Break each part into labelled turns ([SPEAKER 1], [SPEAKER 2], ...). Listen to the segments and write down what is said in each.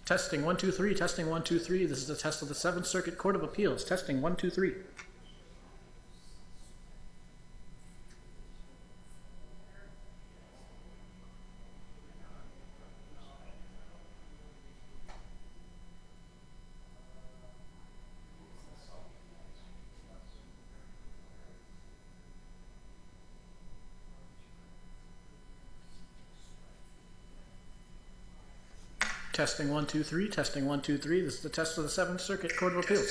[SPEAKER 1] Testing 1 2 3. Testing 1 2 3. This is a test of the 7th Circuit Court of Appeals. Testing 1 2 3. Testing 1 2 3. Testing 1 2 3. This is the test of the 7th Circuit Court of Appeals.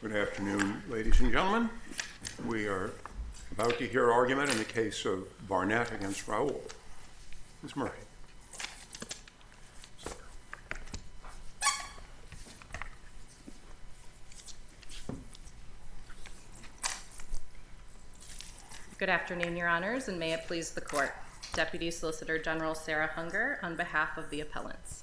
[SPEAKER 2] Good afternoon, ladies and gentlemen. We are about to hear argument in the case of Barnett against Raoul. Ms. Murray.
[SPEAKER 3] Good afternoon, Your Honors, and may it please the Court. Deputy Solicitor General Sarah Hunger on behalf of the appellants.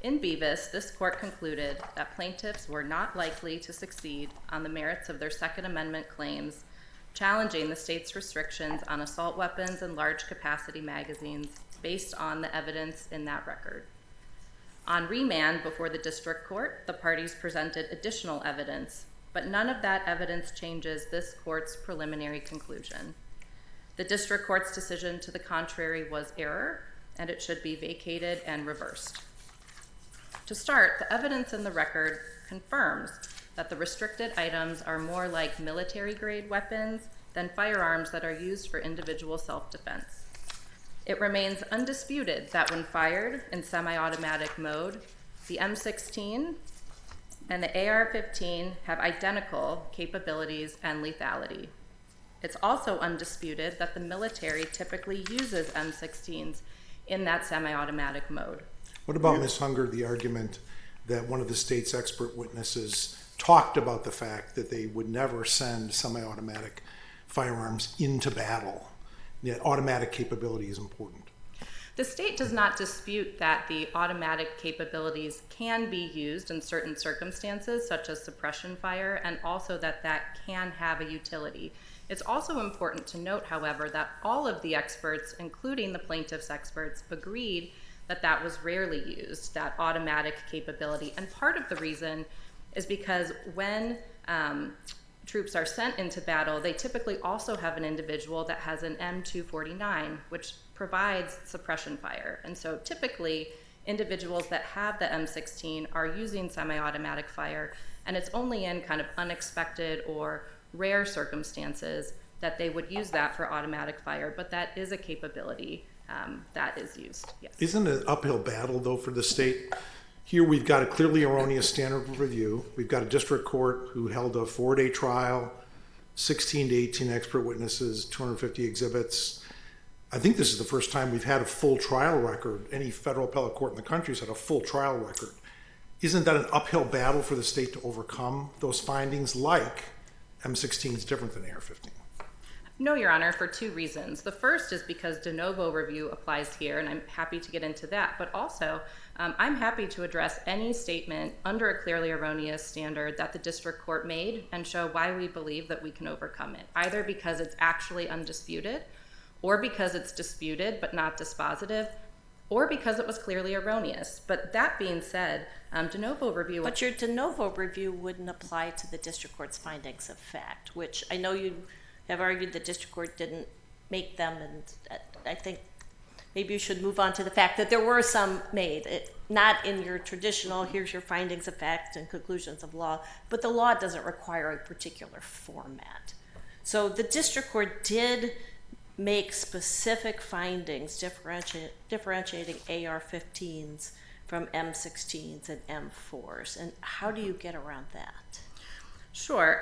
[SPEAKER 3] In Bevis, this court concluded that plaintiffs were not likely to succeed on the merits of their Second Amendment claims, challenging the state's restrictions on assault weapons and large-capacity magazines based on the evidence in that record. On remand before the district court, the parties presented additional evidence, but none of that evidence changes this court's preliminary conclusion. The district court's decision to the contrary was error, and it should be vacated and reversed. To start, the evidence in the record confirms that the restricted items are more like military-grade weapons than firearms that are used for individual self-defense. It remains undisputed that when fired in semi-automatic mode, the M16 and the AR-15 have identical capabilities and lethality. It's also undisputed that the military typically uses M16s in that semi-automatic mode.
[SPEAKER 4] What about, Ms. Hunger, the argument that one of the state's expert witnesses talked about the fact that they would never send semi-automatic firearms into battle, yet automatic capability is important?
[SPEAKER 3] The state does not dispute that the automatic capabilities can be used in certain circumstances, such as suppression fire, and also that that can have a utility. It's also important to note, however, that all of the experts, including the plaintiff's experts, agreed that that was rarely used, that automatic capability. And part of the reason is because when troops are sent into battle, they typically also have an individual that has an M249, which provides suppression fire. And so typically, individuals that have the M16 are using semi-automatic fire, and it's only in kind of unexpected or rare circumstances that they would use that for automatic fire, but that is a capability that is used, yes.
[SPEAKER 4] Isn't it an uphill battle, though, for the state? Here we've got a clearly erroneous standard of review. We've got a district court who held a 4-day trial, 16 to 18 expert witnesses, 250 exhibits. I think this is the first time we've had a full trial record. Any federal appellate court in the country has had a full trial record. Isn't that an uphill battle for the state to overcome those findings, like M16 is different than AR-15?
[SPEAKER 3] No, Your Honor, for two reasons. The first is because de novo review applies here, and I'm happy to get into that. But also, I'm happy to address any statement under a clearly erroneous standard that the district court made and show why we believe that we can overcome it, either because it's actually undisputed, or because it's disputed but not dispositive, or because it was clearly erroneous. But that being said, de novo review...
[SPEAKER 5] But your de novo review wouldn't apply to the district court's findings of fact, which I know you have argued the district court didn't make them, and I think maybe you should move on to the fact that there were some made, not in your traditional, here's your findings of fact and conclusions of law, but the law doesn't require a particular format. So the district court did make specific findings differentiating AR-15s from M16s and M4s, and how do you get around that?
[SPEAKER 3] Sure.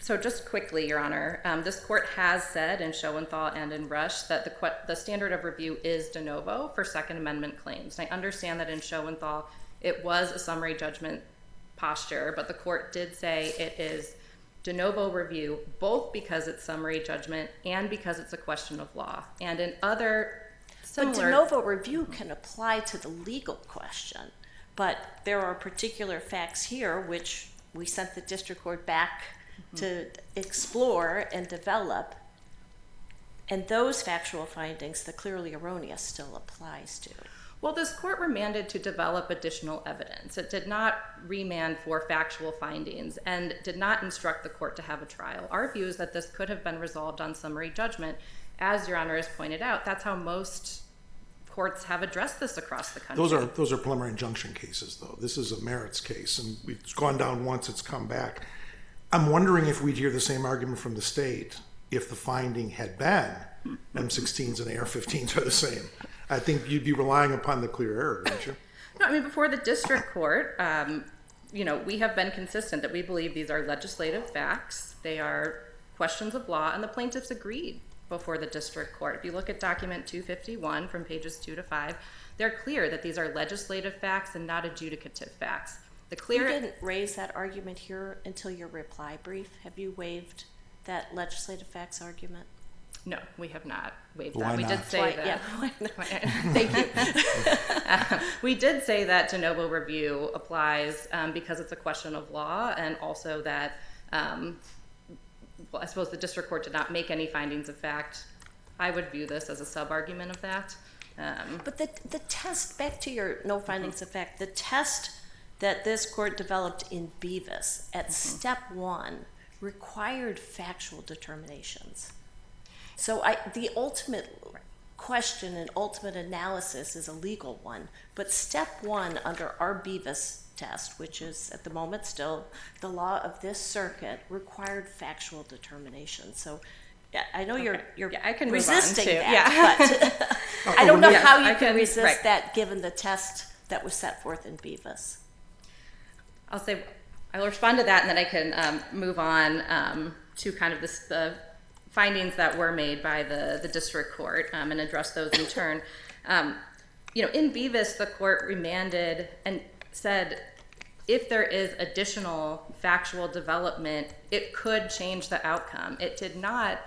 [SPEAKER 3] So just quickly, Your Honor, this court has said in Schoenthal and in Rush that the standard of review is de novo for Second Amendment claims. And I understand that in Schoenthal it was a summary judgment posture, but the court did say it is de novo review, both because it's summary judgment and because it's a question of law. And in other similar...
[SPEAKER 5] But de novo review can apply to the legal question, but there are particular facts here which we sent the district court back to explore and develop, and those factual findings, the clearly erroneous still applies to.
[SPEAKER 3] Well, this court remanded to develop additional evidence. It did not remand for factual findings and did not instruct the court to have a trial. Our view is that this could have been resolved on summary judgment. As Your Honor has pointed out, that's how most courts have addressed this across the country.
[SPEAKER 4] Those are preliminary injunction cases, though. This is a merits case, and it's gone down once, it's come back. I'm wondering if we'd hear the same argument from the state if the finding had been M16s and AR-15s are the same. I think you'd be relying upon the clear error, wouldn't you?
[SPEAKER 3] No, I mean, before the district court, we have been consistent that we believe these are legislative facts. They are questions of law, and the plaintiffs agreed before the district court. If you look at document 251 from pages 2 to 5, they're clear that these are legislative facts and not adjudicative facts.
[SPEAKER 5] You didn't raise that argument here until your reply brief. Have you waived that legislative facts argument?
[SPEAKER 3] No, we have not waived
[SPEAKER 4] Why
[SPEAKER 3] that. We
[SPEAKER 4] not?
[SPEAKER 3] did say that.
[SPEAKER 5] Yeah. Thank you.
[SPEAKER 3] We did say that de novo review applies because it's a question of law, and also that, well, I suppose the district court did not make any findings of fact. I would view this as a sub-argument of that.
[SPEAKER 5] But the test, back to your no findings of fact, the test that this court developed in Beavis at step 1 required factual determinations. So the ultimate question and ultimate analysis is a legal one, but step 1 under our Beavis test, which is at the moment still the law of this circuit, required factual determination. So I know you're
[SPEAKER 3] I can move
[SPEAKER 5] resisting
[SPEAKER 3] on too.
[SPEAKER 5] that, but I don't know how you
[SPEAKER 3] I
[SPEAKER 5] can resist
[SPEAKER 3] right.
[SPEAKER 5] that given the test that was set forth in Beavis.
[SPEAKER 3] I'll respond to that, and then I can move on to kind of the findings that were made by the district court and address those in turn. In Beavis, the court remanded and said if there is additional factual development, it could change the outcome. It did not,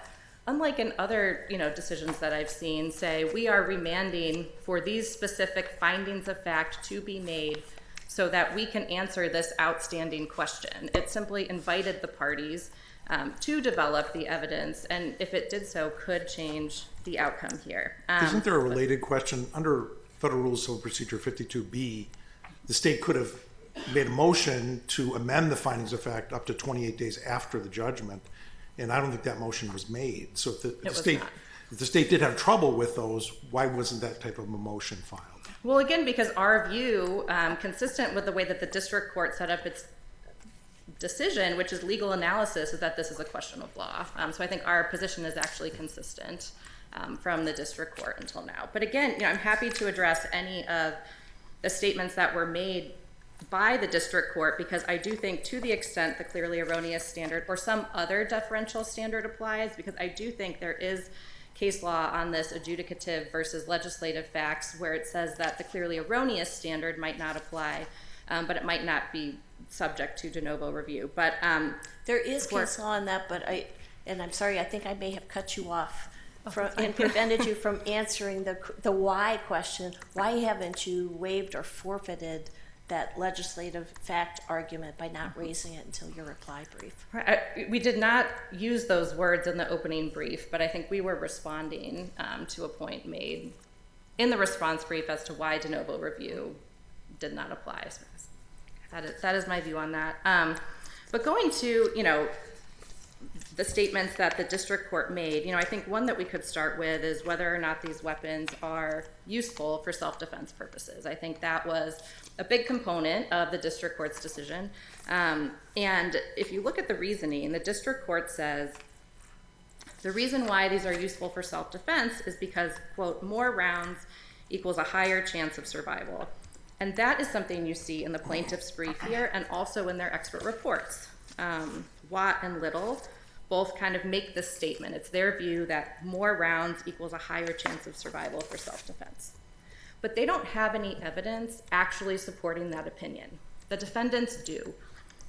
[SPEAKER 3] unlike in other decisions that I've seen, say we are remanding for these specific findings of fact to be made so that we can answer this outstanding question. It simply invited the parties to develop the evidence, and if it did so, could change the outcome here.
[SPEAKER 4] Isn't there a related question? Under Federal Rules of Civil Procedure 52B, the state could have made a motion to amend the findings of fact up to 28 days after the judgment, and I don't think that motion was made. So if the state did have trouble with those, why wasn't that type of a motion filed?
[SPEAKER 3] Well, again, because our view, consistent with the way that the district court set up its decision, which is legal analysis, is that this is a question of law. So I think our position is actually consistent from the district court until now. But again, I'm happy to address any of the statements that were made by the district court, because I do think to the extent the clearly erroneous standard or some other deferential standard applies, because I do think there is case law on this adjudicative versus legislative facts where it says that the clearly erroneous standard might not apply, but it might not be subject to de novo review. But
[SPEAKER 5] there is case law on that, but I'm sorry, I think I may have cut you off and prevented you from answering the why question. Why haven't you waived or forfeited that legislative fact argument by not raising it until your reply brief?
[SPEAKER 3] We did not use those words in the opening brief, but I think we were responding to a point made in the response brief as to why de novo review did not apply. So that is my view on that. But going to, the statements that the district court made, I think one that we could start with is whether or not these weapons are useful for self-defense purposes. I think that was a big component of the district court's decision. And if you look at the reasoning, the district court says, the reason why these are useful for self-defense is because, quote, more rounds equals a higher chance of survival. And that is something you see in the plaintiff's brief here and also in their expert reports. Watt and Little both kind of make this statement. It's their view that more rounds equals a higher chance of survival for self-defense. But they don't have any evidence actually supporting that opinion. The defendants do.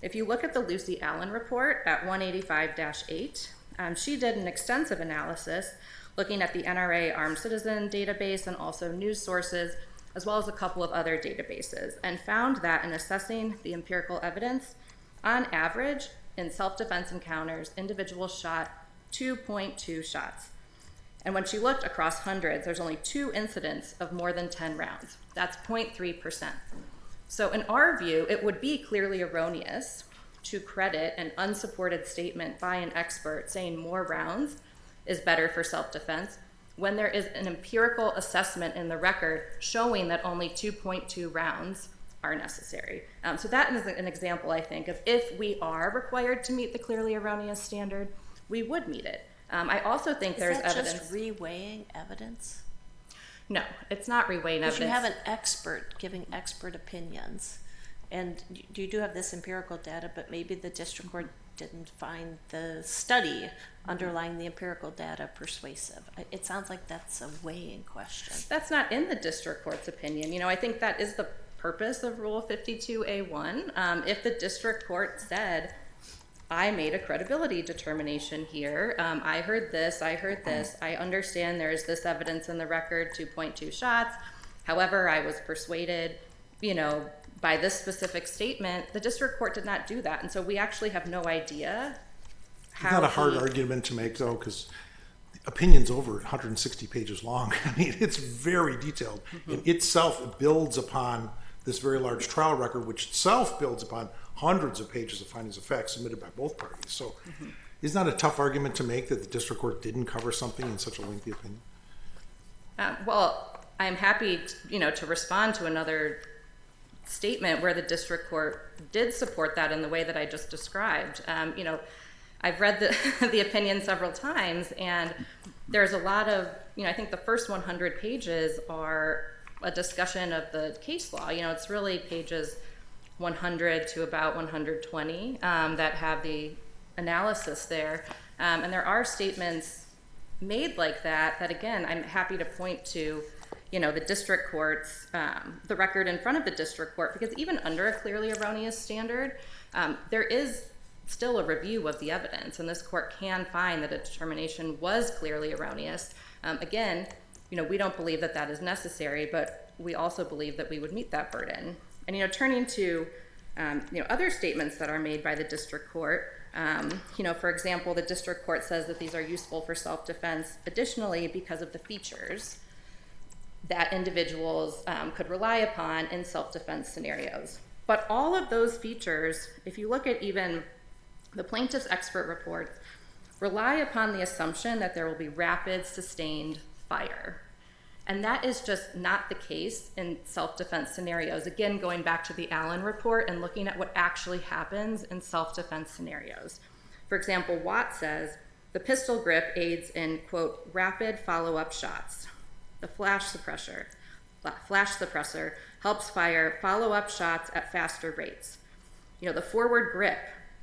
[SPEAKER 3] If you look at the Lucy Allen report at 185-8, she did an extensive analysis looking at the NRA Armed Citizen database and also news sources, as well as a couple of other databases, and found that in assessing the empirical evidence, on average, in self-defense encounters, individuals shot 2.2 shots. And when she looked across hundreds, there's only 2 incidents of more than 10 rounds. That's 0.3%. So in our view, it would be clearly erroneous to credit an unsupported statement by an expert saying more rounds is better for self-defense when there is an empirical assessment in the record showing that only 2.2 rounds are necessary. So that is an example, I think, of if we are required to meet the clearly erroneous standard, we would meet it. I also think there's evidence.
[SPEAKER 5] Is that just reweighing evidence?
[SPEAKER 3] No, it's not reweighing evidence.
[SPEAKER 5] Because you have an expert giving expert opinions. And you do have this empirical data, but maybe the district court didn't find the study underlying the empirical data persuasive. It sounds like that's a weighing question.
[SPEAKER 3] That's not in the district court's opinion. You know, I think that is the purpose of Rule 52A1. If the district court said, I made a credibility determination here, I heard this, I understand there is this evidence in the record to point to shots, however, I was persuaded, you know, by this specific statement, the district court did not do that. And so we actually have no idea how
[SPEAKER 4] It's not a hard argument to make, though, because the opinion's over 160 pages long. I mean, it's very detailed. In itself, it builds upon this very large trial record, which itself builds upon hundreds of pages of findings of fact submitted by both parties. So isn't that a tough argument to make, that the district court didn't cover something in such a lengthy opinion?
[SPEAKER 3] Well, I'm happy, to respond to another statement where the district court did support that in the way that I just described. I've read the opinion several times, and there's a lot of, I think the first 100 pages are a discussion of the case law. It's really pages 100 to about 120 that have the analysis there. And there are statements made like that again, I'm happy to point to, the district court's, the record in front of the district court, because even under a clearly erroneous standard, there is still a review of the evidence, and this court can find that a determination was clearly erroneous. Again, we don't believe that that is necessary, but we also believe that we would meet that burden. And, turning to, other statements that are made by the district court, for example, the district court says that these are useful for self-defense additionally because of the features that individuals could rely upon in self-defense scenarios. But all of those features, if you look at even the plaintiff's expert reports, rely upon the assumption that there will be rapid, sustained fire. And that is just not the case in self-defense scenarios. Again, going back to the Allen report and looking at what actually happens in self-defense scenarios. For example, Watt says, the pistol grip aids in, quote, rapid follow-up shots. The flash suppressor helps fire follow-up shots at faster rates. The forward grip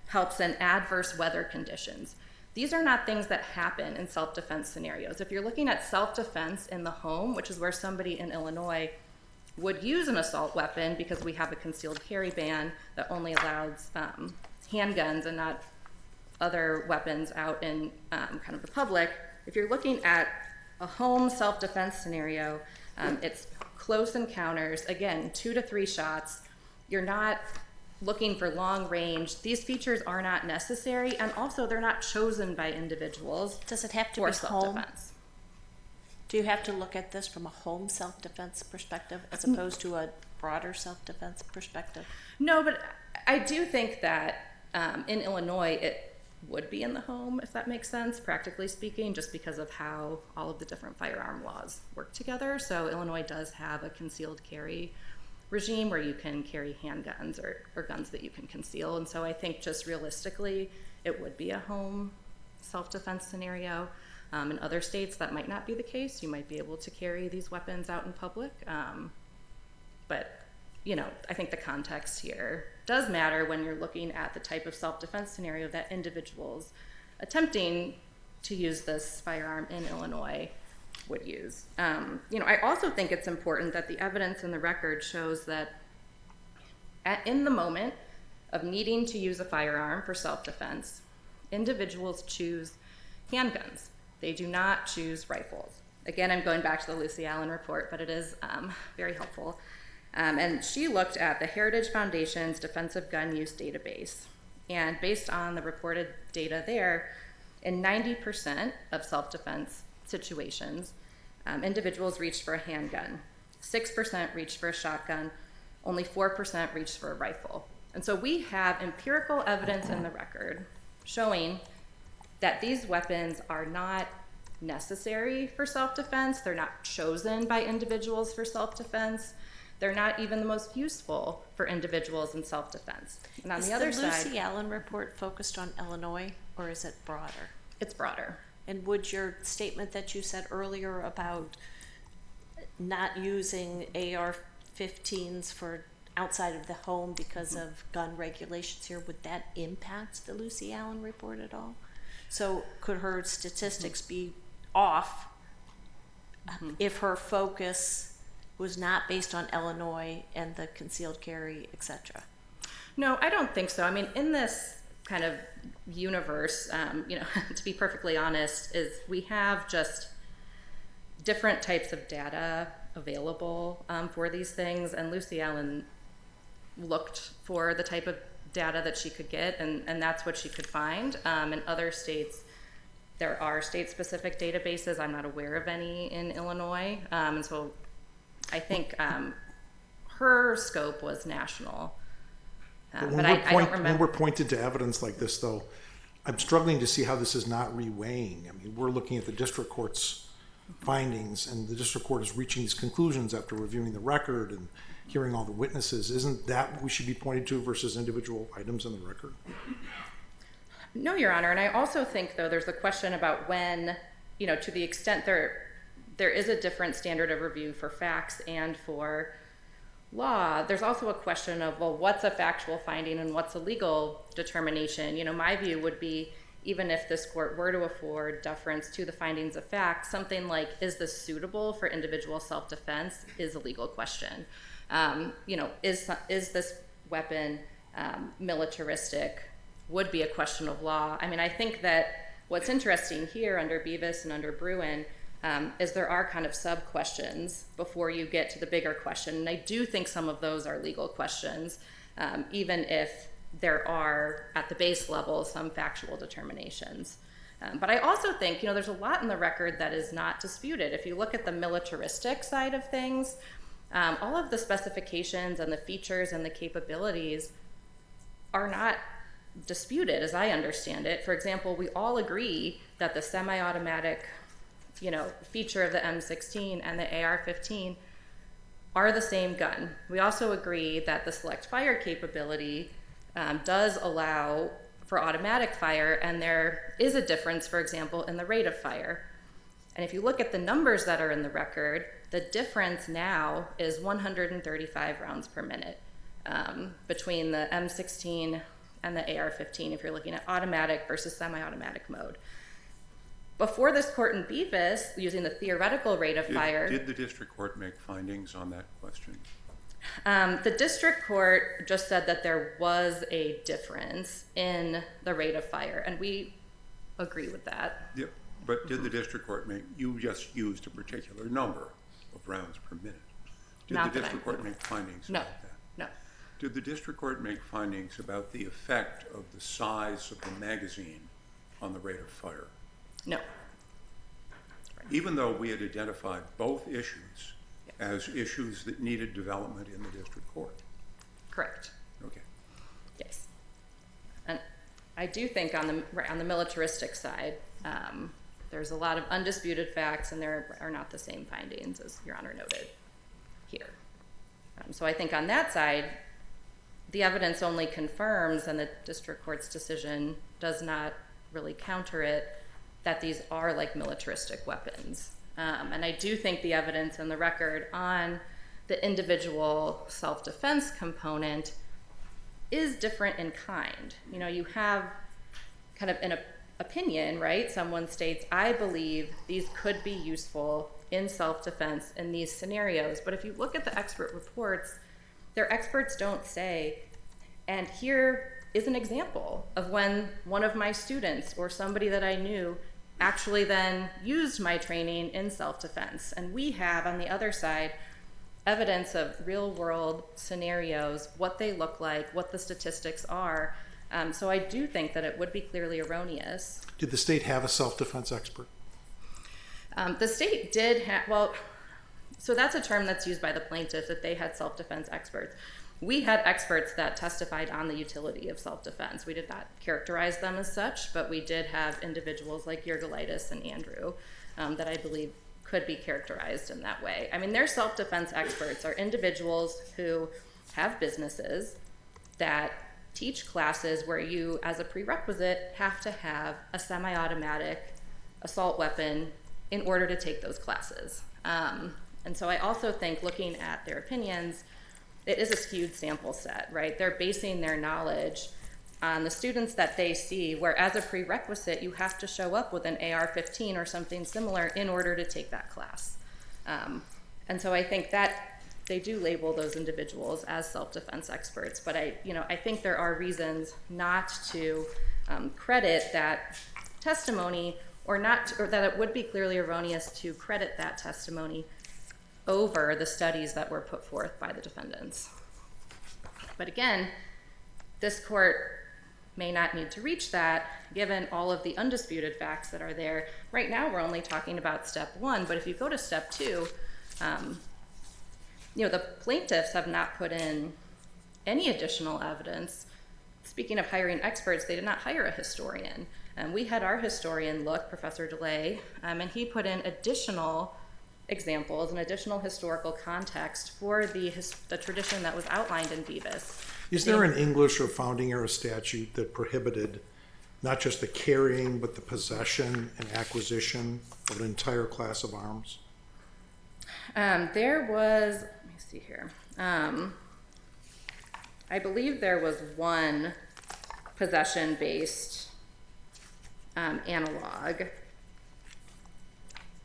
[SPEAKER 3] helps in adverse weather conditions. These are not things that happen in self-defense scenarios. If you're looking at self-defense in the home, which is where somebody in Illinois would use an assault weapon because we have a concealed carry ban that only allows handguns and not other weapons out in kind of the public. If you're looking at a home self-defense scenario, it's close encounters, again, 2 to 3 shots. You're not looking for long range. These features are not necessary, and also they're not chosen by individuals.
[SPEAKER 5] Does it have to
[SPEAKER 3] for
[SPEAKER 5] be home?
[SPEAKER 3] self-defense.
[SPEAKER 5] Do you have to look at this from a home self-defense perspective as opposed to a broader self-defense perspective?
[SPEAKER 3] No, but I do think that in Illinois it would be in the home, if that makes sense, practically speaking, just because of how all of the different firearm laws work together. So Illinois does have a concealed carry regime where you can carry handguns or guns that you can conceal. And so I think just realistically, it would be a home self-defense scenario. In other states, that might not be the case. You might be able to carry these weapons out in public. But, I think the context here does matter when you're looking at the type of self-defense scenario that individuals attempting to use this firearm in Illinois would use. I also think it's important that the evidence in the record shows that in the moment of needing to use a firearm for self-defense, individuals choose handguns. They do not choose rifles. Again, I'm going back to the Lucy Allen report, but it is very helpful. And she looked at the Heritage Foundation's defensive gun use database. And based on the reported data there, in 90% of self-defense situations, individuals reached for a handgun. 6% reached for a shotgun. Only 4% reached for a rifle. And so we have empirical evidence in the record showing that these weapons are not necessary for self-defense. They're not chosen by individuals for self-defense. They're not even the most useful for individuals in self-defense. And on the other side,
[SPEAKER 5] is the Lucy Allen report focused on Illinois, or is it broader?
[SPEAKER 3] it's broader.
[SPEAKER 5] And would your statement that you said earlier about not using AR-15s for outside of the home because of gun regulations here, would that impact the Lucy Allen report at all? So could her statistics be off if her focus was not based on Illinois and the concealed carry, et cetera?
[SPEAKER 3] No, I don't think so. I mean, in this kind of universe, to be perfectly honest, is we have just different types of data available for these things, and Lucy Allen looked for the type of data that she could get, and that's what she could find. In other states, there are state-specific databases. I'm not aware of any in Illinois, and so I think her scope was national. But I don't remember.
[SPEAKER 4] When we're pointed to evidence like this, though, I'm struggling to see how this is not reweighing. I mean, we're looking at the district court's findings, and the district court is reaching these conclusions after reviewing the record and hearing all the witnesses. Isn't that what we should be pointed to versus individual items in the record?
[SPEAKER 3] No, Your Honor, and I also think, though, there's the question about when, to the extent there is a different standard of review for facts and for law, there's also a question of, well, what's a factual finding and what's a legal determination? My view would be, even if this court were to afford deference to the findings of fact, something like, is this suitable for individual self-defense, is a legal question. Is this weapon militaristic, would be a question of law. I mean, I think that what's interesting here under Bevis and under Bruin is there are kind of sub-questions before you get to the bigger question. And I do think some of those are legal questions, even if there are, at the base level, some factual determinations. But I also think, there's a lot in the record that is not disputed. If you look at the militaristic side of things, all of the specifications and the features and the capabilities are not disputed, as I understand it. For example, we all agree that the semi-automatic feature of the M16 and the AR-15 are the same gun. We also agree that the select fire capability does allow for automatic fire, and there is a difference, for example, in the rate of fire. And if you look at the numbers that are in the record, the difference now is 135 rounds per minute between the M16 and the AR-15 if you're looking at automatic versus semi-automatic mode. Before this court in Bevis, using the theoretical rate of fire...
[SPEAKER 2] Did the district court make findings on that question?
[SPEAKER 3] The district court just said that there was a difference in the rate of fire, and we agree with that.
[SPEAKER 2] Yep. But did the district court you just used a particular number of rounds per minute. Did the district court make findings about that?
[SPEAKER 3] No.
[SPEAKER 2] Did the district court make findings about the effect of the size of the magazine on the rate of fire?
[SPEAKER 3] No.
[SPEAKER 2] Even though we had identified both issues as issues that needed development in the district court?
[SPEAKER 3] Correct.
[SPEAKER 2] Okay.
[SPEAKER 3] Yes. And I do think on the militaristic side, there's a lot of undisputed facts, and there are not the same findings, as Your Honor noted here. So I think on that side, the evidence only confirms, and the district court's decision does not really counter it, that these are like militaristic weapons. And I do think the evidence in the record on the individual self-defense component is different in kind. You have kind of an opinion, right? Someone states, I believe these could be useful in self-defense in these scenarios. But if you look at the expert reports, their experts don't say, and here is an example of when one of my students or somebody that I knew actually then used my training in self-defense. And we have, on the other side, evidence of real-world scenarios, what they look like, what the statistics are. So I do think that it would be clearly erroneous.
[SPEAKER 4] Did the state have a self-defense expert?
[SPEAKER 3] The state did have, so that's a term that's used by the plaintiff, that they had self-defense experts. We had experts that testified on the utility of self-defense. We did not characterize them as such, but we did have individuals like Yergolitis and Andrew that I believe could be characterized in that way. I mean, their self-defense experts are individuals who have businesses that teach classes where you, as a prerequisite, have to have a semi-automatic assault weapon in order to take those classes. And so I also think, looking at their opinions, it is a skewed sample set, right? They're basing their knowledge on the students that they see, where as a prerequisite, you have to show up with an AR-15 or something similar in order to take that class. And so I think that they do label those individuals as self-defense experts, but I think there are reasons not to credit that testimony, or that it would be clearly erroneous to credit that testimony over the studies that were put forth by the defendants. But again, this court may not need to reach that given all of the undisputed facts that are there. Right now we're only talking about step 1, but if you go to step 2, the plaintiffs have not put in any additional evidence. Speaking of hiring experts, they did not hire a historian. We had our historian look, Professor DeLay, and he put in additional examples and additional historical context for the tradition that was outlined in Bevis.
[SPEAKER 4] Is there an English or founding era statute that prohibited not just the carrying, but the possession and acquisition of an entire class of arms?
[SPEAKER 3] There was, let me see here. I believe there was one possession-based analog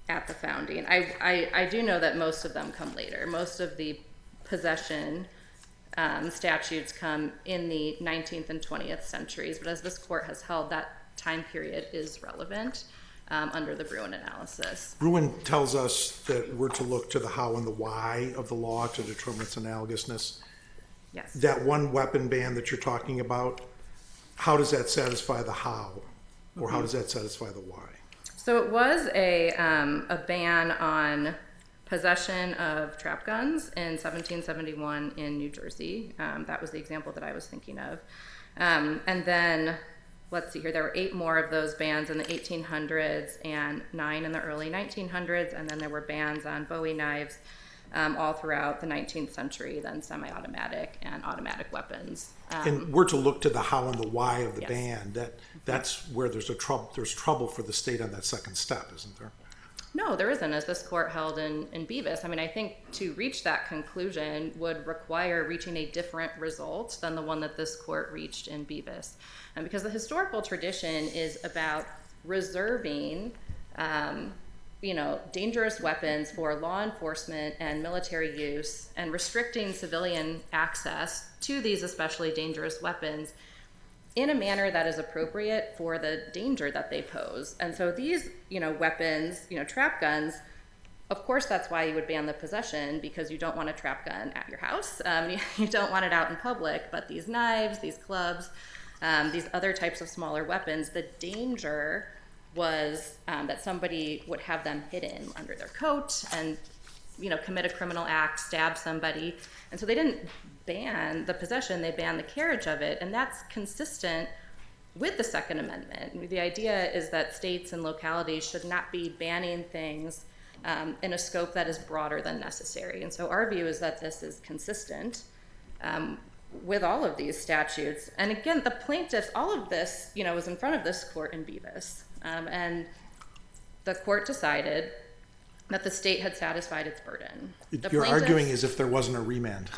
[SPEAKER 3] at the founding. I do know that most of them come later. Most of the possession statutes come in the 19th and 20th centuries, but as this court has held, that time period is relevant under the Bruin analysis.
[SPEAKER 4] Bruin tells us that we're to look to the how and the why of the law to determine its analogousness.
[SPEAKER 3] Yes.
[SPEAKER 4] That one weapon ban that you're talking about, how does that satisfy the how, or how does that satisfy the why?
[SPEAKER 3] So it was a ban on possession of trap guns in 1771 in New Jersey. That was the example that I was thinking of. And then, let's see here, there were 8 more of those bans in the 1800s and 9 in the early 1900s, and then there were bans on Bowie knives all throughout the 19th century, then semi-automatic and automatic weapons.
[SPEAKER 4] And we're to look to the how and the why of the
[SPEAKER 3] Yes.
[SPEAKER 4] ban. That's where there's trouble for the state on that second step, isn't there?
[SPEAKER 3] No, there isn't, as this court held in Bevis. I mean, I think to reach that conclusion would require reaching a different result than the one that this court reached in Bevis. And because the historical tradition is about reserving, dangerous weapons for law enforcement and military use, and restricting civilian access to these especially dangerous weapons in a manner that is appropriate for the danger that they pose. And so these, weapons, trap guns, of course that's why you would ban the possession, because you don't want a trap gun at your house. You don't want it out in public, but these knives, these clubs, these other types of smaller weapons, the danger was that somebody would have them hidden under their coat and commit a criminal act, stab somebody. And so they didn't ban the possession, they banned the carriage of it, and that's consistent with the Second Amendment. The idea is that states and localities should not be banning things in a scope that is broader than necessary. And so our view is that this is consistent with all of these statutes. And again, the plaintiffs, all of this, was in front of this court in Bevis. And the court decided that the state had satisfied its burden.
[SPEAKER 4] You're arguing as if there wasn't a remand.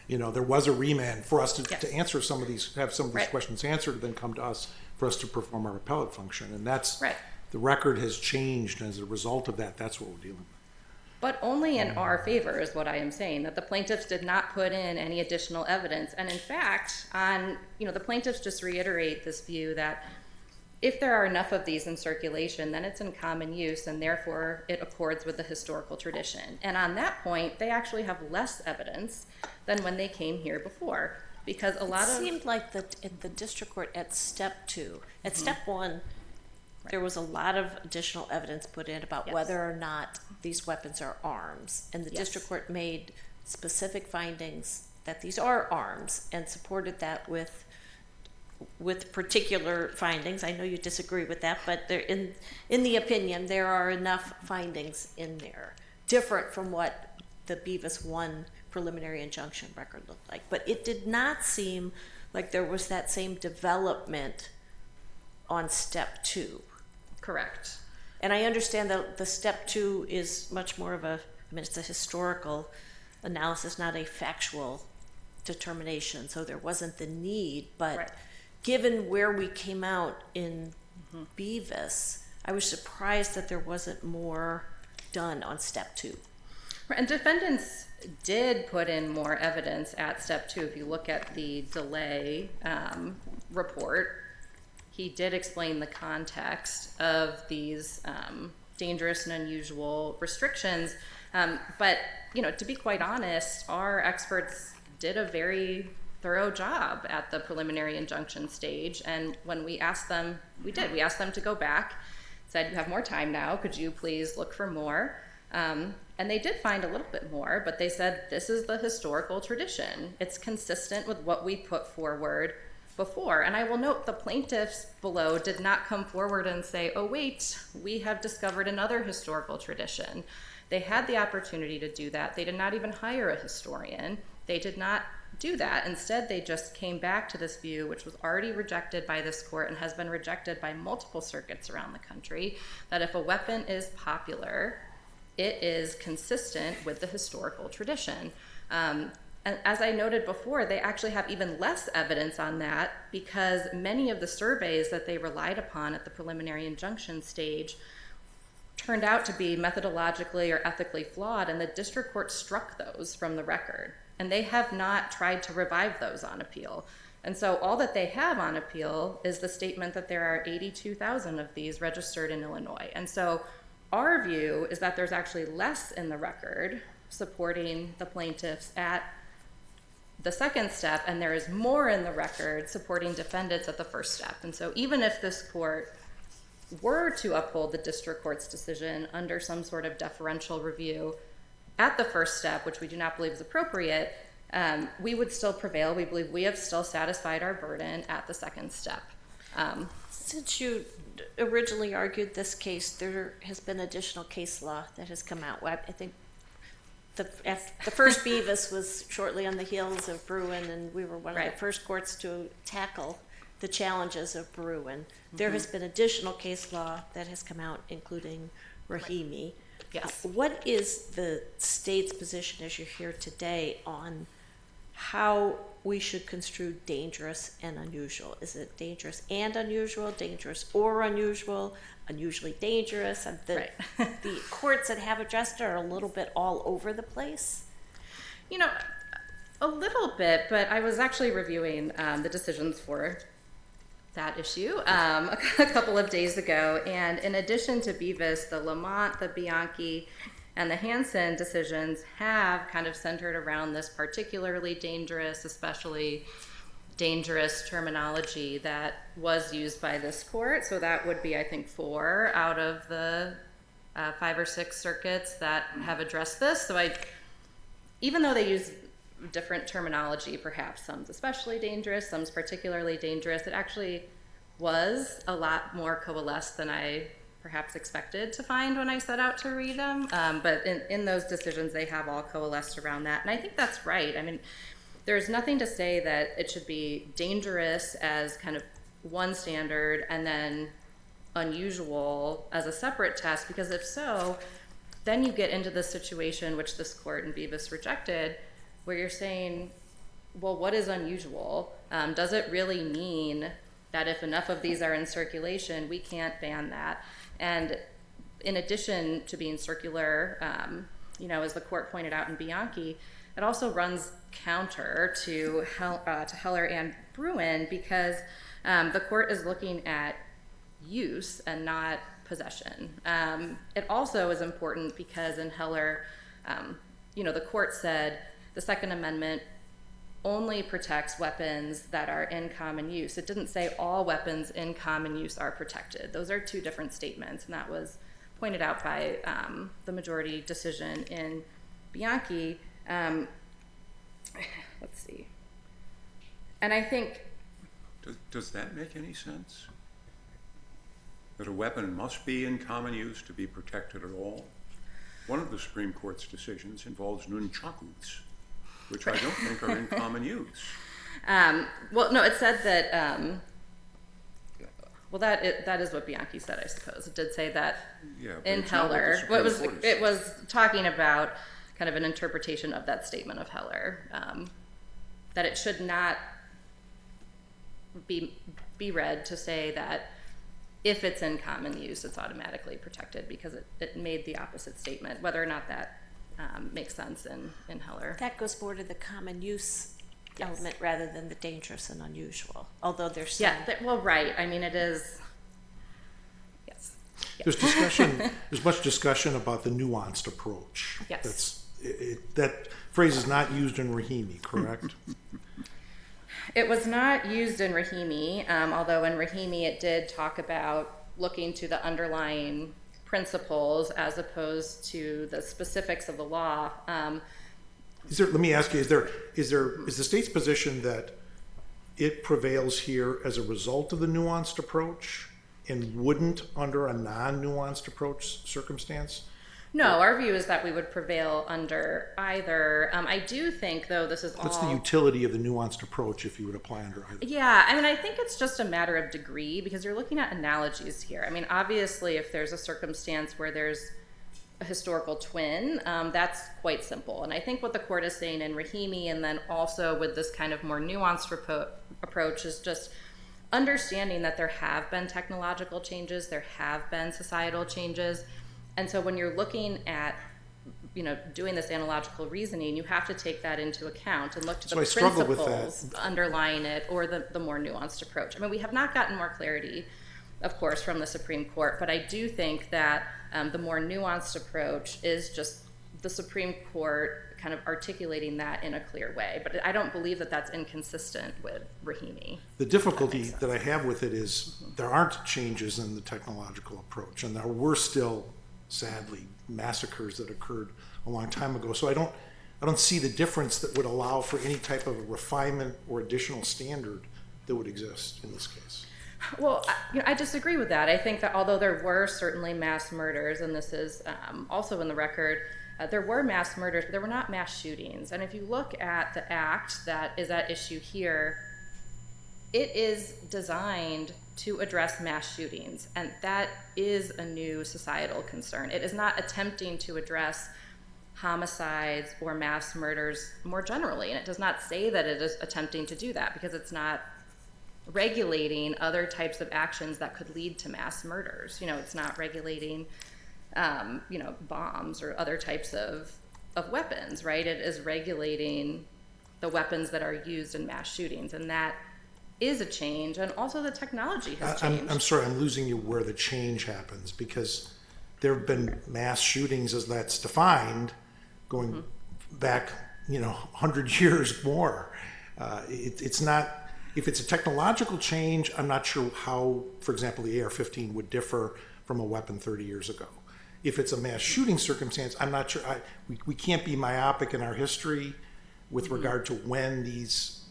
[SPEAKER 4] There was a remand for us to answer some of these, have some of these
[SPEAKER 3] Right.
[SPEAKER 4] questions answered, then come to us for us to perform our appellate function. And that's,
[SPEAKER 3] Right.
[SPEAKER 4] the record has changed, and as a result of that, that's what we're dealing with.
[SPEAKER 3] But only in our favor is what I am saying, that the plaintiffs did not put in any additional evidence. And in fact, the plaintiffs just reiterate this view that if there are enough of these in circulation, then it's in common use, and therefore it accords with the historical tradition. And on that point, they actually have less evidence than when they came here before, because a lot
[SPEAKER 5] It
[SPEAKER 3] of...
[SPEAKER 5] seemed like in the district court at step 2, at step 1, there was a lot of additional evidence put in about
[SPEAKER 3] Yes.
[SPEAKER 5] whether or not these weapons are arms. And the
[SPEAKER 3] Yes.
[SPEAKER 5] district court made specific findings that these are arms and supported that with particular findings. I know you disagree with that, but there, in the opinion, there are enough findings in there, different from what the Bevis 1 preliminary injunction record looked like. But it did not seem like there was that same development on step 2.
[SPEAKER 3] Correct.
[SPEAKER 5] And I understand that the step 2 is much more of it's a historical analysis, not a factual determination, so there wasn't the need. But
[SPEAKER 3] Right.
[SPEAKER 5] given where we came out in Beavis, I was surprised that there wasn't more done on step 2.
[SPEAKER 3] And defendants did put in more evidence at step 2. If you look at the delay report, he did explain the context of these dangerous and unusual restrictions. But, to be quite honest, our experts did a very thorough job at the preliminary injunction stage. And when we asked them, we asked them to go back, said, you have more time now, could you please look for more? And they did find a little bit more, but they said, this is the historical tradition. It's consistent with what we put forward before. And I will note the plaintiffs below did not come forward and say, oh, wait, we have discovered another historical tradition. They had the opportunity to do that. They did not even hire a historian. They did not do that. Instead, they just came back to this view, which was already rejected by this court and has been rejected by multiple circuits around the country, that if a weapon is popular, it is consistent with the historical tradition. And as I noted before, they actually have even less evidence on that because many of the surveys that they relied upon at the preliminary injunction stage turned out to be methodologically or ethically flawed, and the district court struck those from the record. And they have not tried to revive those on appeal. And so all that they have on appeal is the statement that there are 82,000 of these registered in Illinois. And so our view is that there's actually less in the record supporting the plaintiffs at the second step, and there is more in the record supporting defendants at the first step. And so even if this court were to uphold the district court's decision under some sort of deferential review at the first step, which we do not believe is appropriate, we would still prevail. We believe we have still satisfied our burden at the second step.
[SPEAKER 5] Since you originally argued this case, there has been additional case law that has come out. I think the first Beavis was shortly on the heels of Bruin, and we were one of the first courts to tackle the challenges of Bruin. There has been additional case law that has come out, including Rahimi.
[SPEAKER 3] Yes.
[SPEAKER 5] What is the state's position as you're here today on how we should construe dangerous and unusual? Is it dangerous and unusual, dangerous or unusual, unusually dangerous? The courts that have addressed it are a little bit all over the place.
[SPEAKER 3] A little bit, but I was actually reviewing the decisions for that issue a couple of days ago, and in addition to Beavis, the Lamont, the Bianchi, and the Hansen decisions have kind of centered around this particularly dangerous, especially dangerous terminology that was used by this court. So that would be, I think, 4 out of the 5 or 6 circuits that have addressed this. So even though they use different terminology, perhaps some's especially dangerous, some's particularly dangerous, it actually was a lot more coalesced than I perhaps expected to find when I set out to read them. But in those decisions, they have all coalesced around that. And I think that's right. I mean, there's nothing to say that it should be dangerous as kind of one standard and then unusual as a separate test, because if so, then you get into the situation which this court in Beavis rejected, where you're saying, well, what is unusual? Does it really mean that if enough of these are in circulation, we can't ban that? And in addition to being circular, as the court pointed out in Bianchi, it also runs counter to Heller and Bruin, because the court is looking at use and not possession. It also is important because in Heller, the court said the Second Amendment only protects weapons that are in common use. It didn't say all weapons in common use are protected. Those are two different statements, and that was pointed out by the majority decision in Bianchi. Let's see. And I think...
[SPEAKER 2] Does that make any sense? That a weapon must be in common use to be protected at all? One of the Supreme Court's decisions involves nunchakus, which I don't think are in common use.
[SPEAKER 3] Well, no, it said that, that is what Bianchi said, I suppose. It did say that in Heller. It was talking about kind of an interpretation of that statement of Heller, that it should not be read to say that if it's in common use, it's automatically protected, because it made the opposite statement, whether or not that makes sense in Heller.
[SPEAKER 5] That goes more to the common use element rather than the dangerous and unusual, although there's some.
[SPEAKER 3] Yeah, well, right. I mean, it is, yes.
[SPEAKER 4] There's discussion, there's much discussion about the nuanced approach.
[SPEAKER 3] Yes.
[SPEAKER 4] That phrase is not used in Rahimi, correct?
[SPEAKER 3] It was not used in Rahimi, although in Rahimi it did talk about looking to the underlying principles as opposed to the specifics of the law.
[SPEAKER 4] Let me ask you, is the state's position that it prevails here as a result of the nuanced approach and wouldn't under a non-nuanced approach circumstance?
[SPEAKER 3] No, our view is that we would prevail under either. I do think, though, this is all...
[SPEAKER 4] What's the utility of the nuanced approach if you would apply under either?
[SPEAKER 3] Yeah, I mean, I think it's just a matter of degree, because you're looking at analogies here. I mean, obviously, if there's a circumstance where there's a historical twin, that's quite simple. And I think what the court is saying in Rahimi, and then also with this kind of more nuanced approach, is just understanding that there have been technological changes, there have been societal changes. And so when you're looking at, doing this analogical reasoning, you have to take that into account and look to the principles underlying it, or the more nuanced approach. I mean, we have not gotten more clarity, of course, from the Supreme Court, but I do think that the more nuanced approach is just the Supreme Court kind of articulating that in a clear way. But I don't believe that that's inconsistent with Rahimi.
[SPEAKER 4] The difficulty that I have with it is there aren't changes in the technological approach, and there were still, sadly, massacres that occurred a long time ago. So I don't see the difference that would allow for any type of refinement or additional standard that would exist in this case.
[SPEAKER 3] Well, I disagree with that. I think that although there were certainly mass murders, and this is also in the record, there were mass murders, but there were not mass shootings. And if you look at the act that is at issue here, it is designed to address mass shootings, and that is a new societal concern. It is not attempting to address homicides or mass murders more generally, and it does not say that it is attempting to do that, because it's not regulating other types of actions that could lead to mass murders. It's not regulating bombs or other types of weapons, right? It is regulating the weapons that are used in mass shootings, and that is a change. And also the technology has changed.
[SPEAKER 4] I'm sorry, I'm losing you where the change happens, because there have been mass shootings as that's defined going back 100 years more. It's not, if it's a technological change, I'm not sure how, for example, the AR-15 would differ from a weapon 30 years ago. If it's a mass shooting circumstance, I'm not sure. We can't be myopic in our history with regard to when these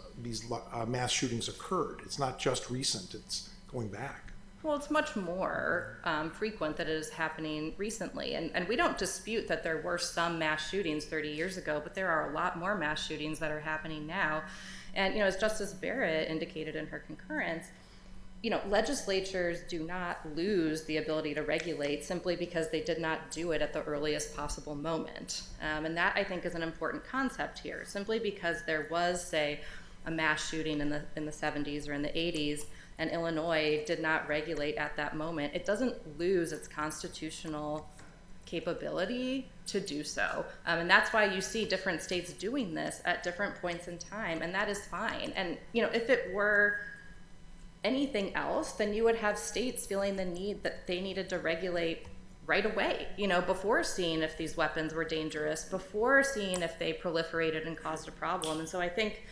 [SPEAKER 4] mass shootings occurred. It's not just recent, it's going back.
[SPEAKER 3] Well, it's much more frequent that it is happening recently. And we don't dispute that there were some mass shootings 30 years ago, but there are a lot more mass shootings that are happening now. And, as Justice Barrett indicated in her concurrence, legislatures do not lose the ability to regulate simply because they did not do it at the earliest possible moment. And that, I think, is an important concept here. Simply because there was, say, a mass shooting in the 70s or in the 80s, and Illinois did not regulate at that moment, it doesn't lose its constitutional capability to do so. And that's why you see different states doing this at different points in time, and that is fine. And, if it were anything else, then you would have states feeling the need that they needed to regulate right away, before seeing if these weapons were dangerous, before seeing if they proliferated and caused a problem. And so I think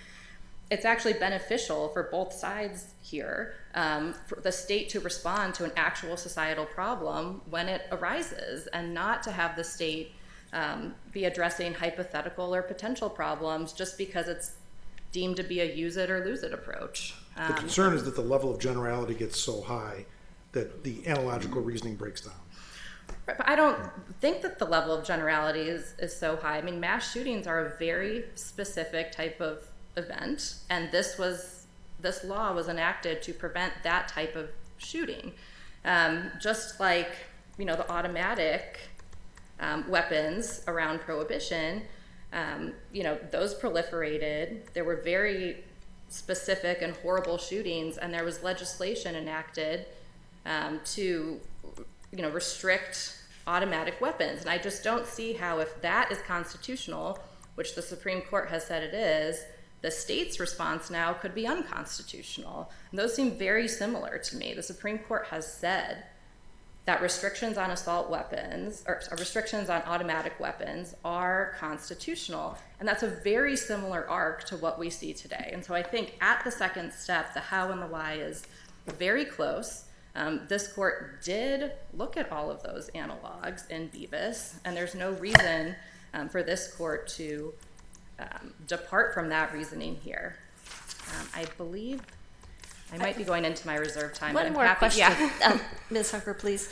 [SPEAKER 3] it's actually beneficial for both sides here, for the state to respond to an actual societal problem when it arises, and not to have the state be addressing hypothetical or potential problems just because it's deemed to be a use it or lose it approach.
[SPEAKER 4] The concern is that the level of generality gets so high that the analogical reasoning breaks down.
[SPEAKER 3] But I don't think that the level of generality is so high. I mean, mass shootings are a very specific type of event, and this law was enacted to prevent that type of shooting. Just like, the automatic weapons around Prohibition, those proliferated. There were very specific and horrible shootings, and there was legislation enacted to restrict automatic weapons. And I just don't see how, if that is constitutional, which the Supreme Court has said it is, the state's response now could be unconstitutional. And those seem very similar to me. The Supreme Court has said that restrictions on assault weapons, or restrictions on automatic weapons, are constitutional. And that's a very similar arc to what we see today. And so I think at the second step, the how and the why is very close. This court did look at all of those analogs in Bevis, and there's no reason for this court to depart from that reasoning here. I believe I might be going into my reserve time.
[SPEAKER 5] One
[SPEAKER 3] but I'm
[SPEAKER 5] more
[SPEAKER 3] happy.
[SPEAKER 5] question,
[SPEAKER 3] Yeah.
[SPEAKER 5] Ms. Hunker, please.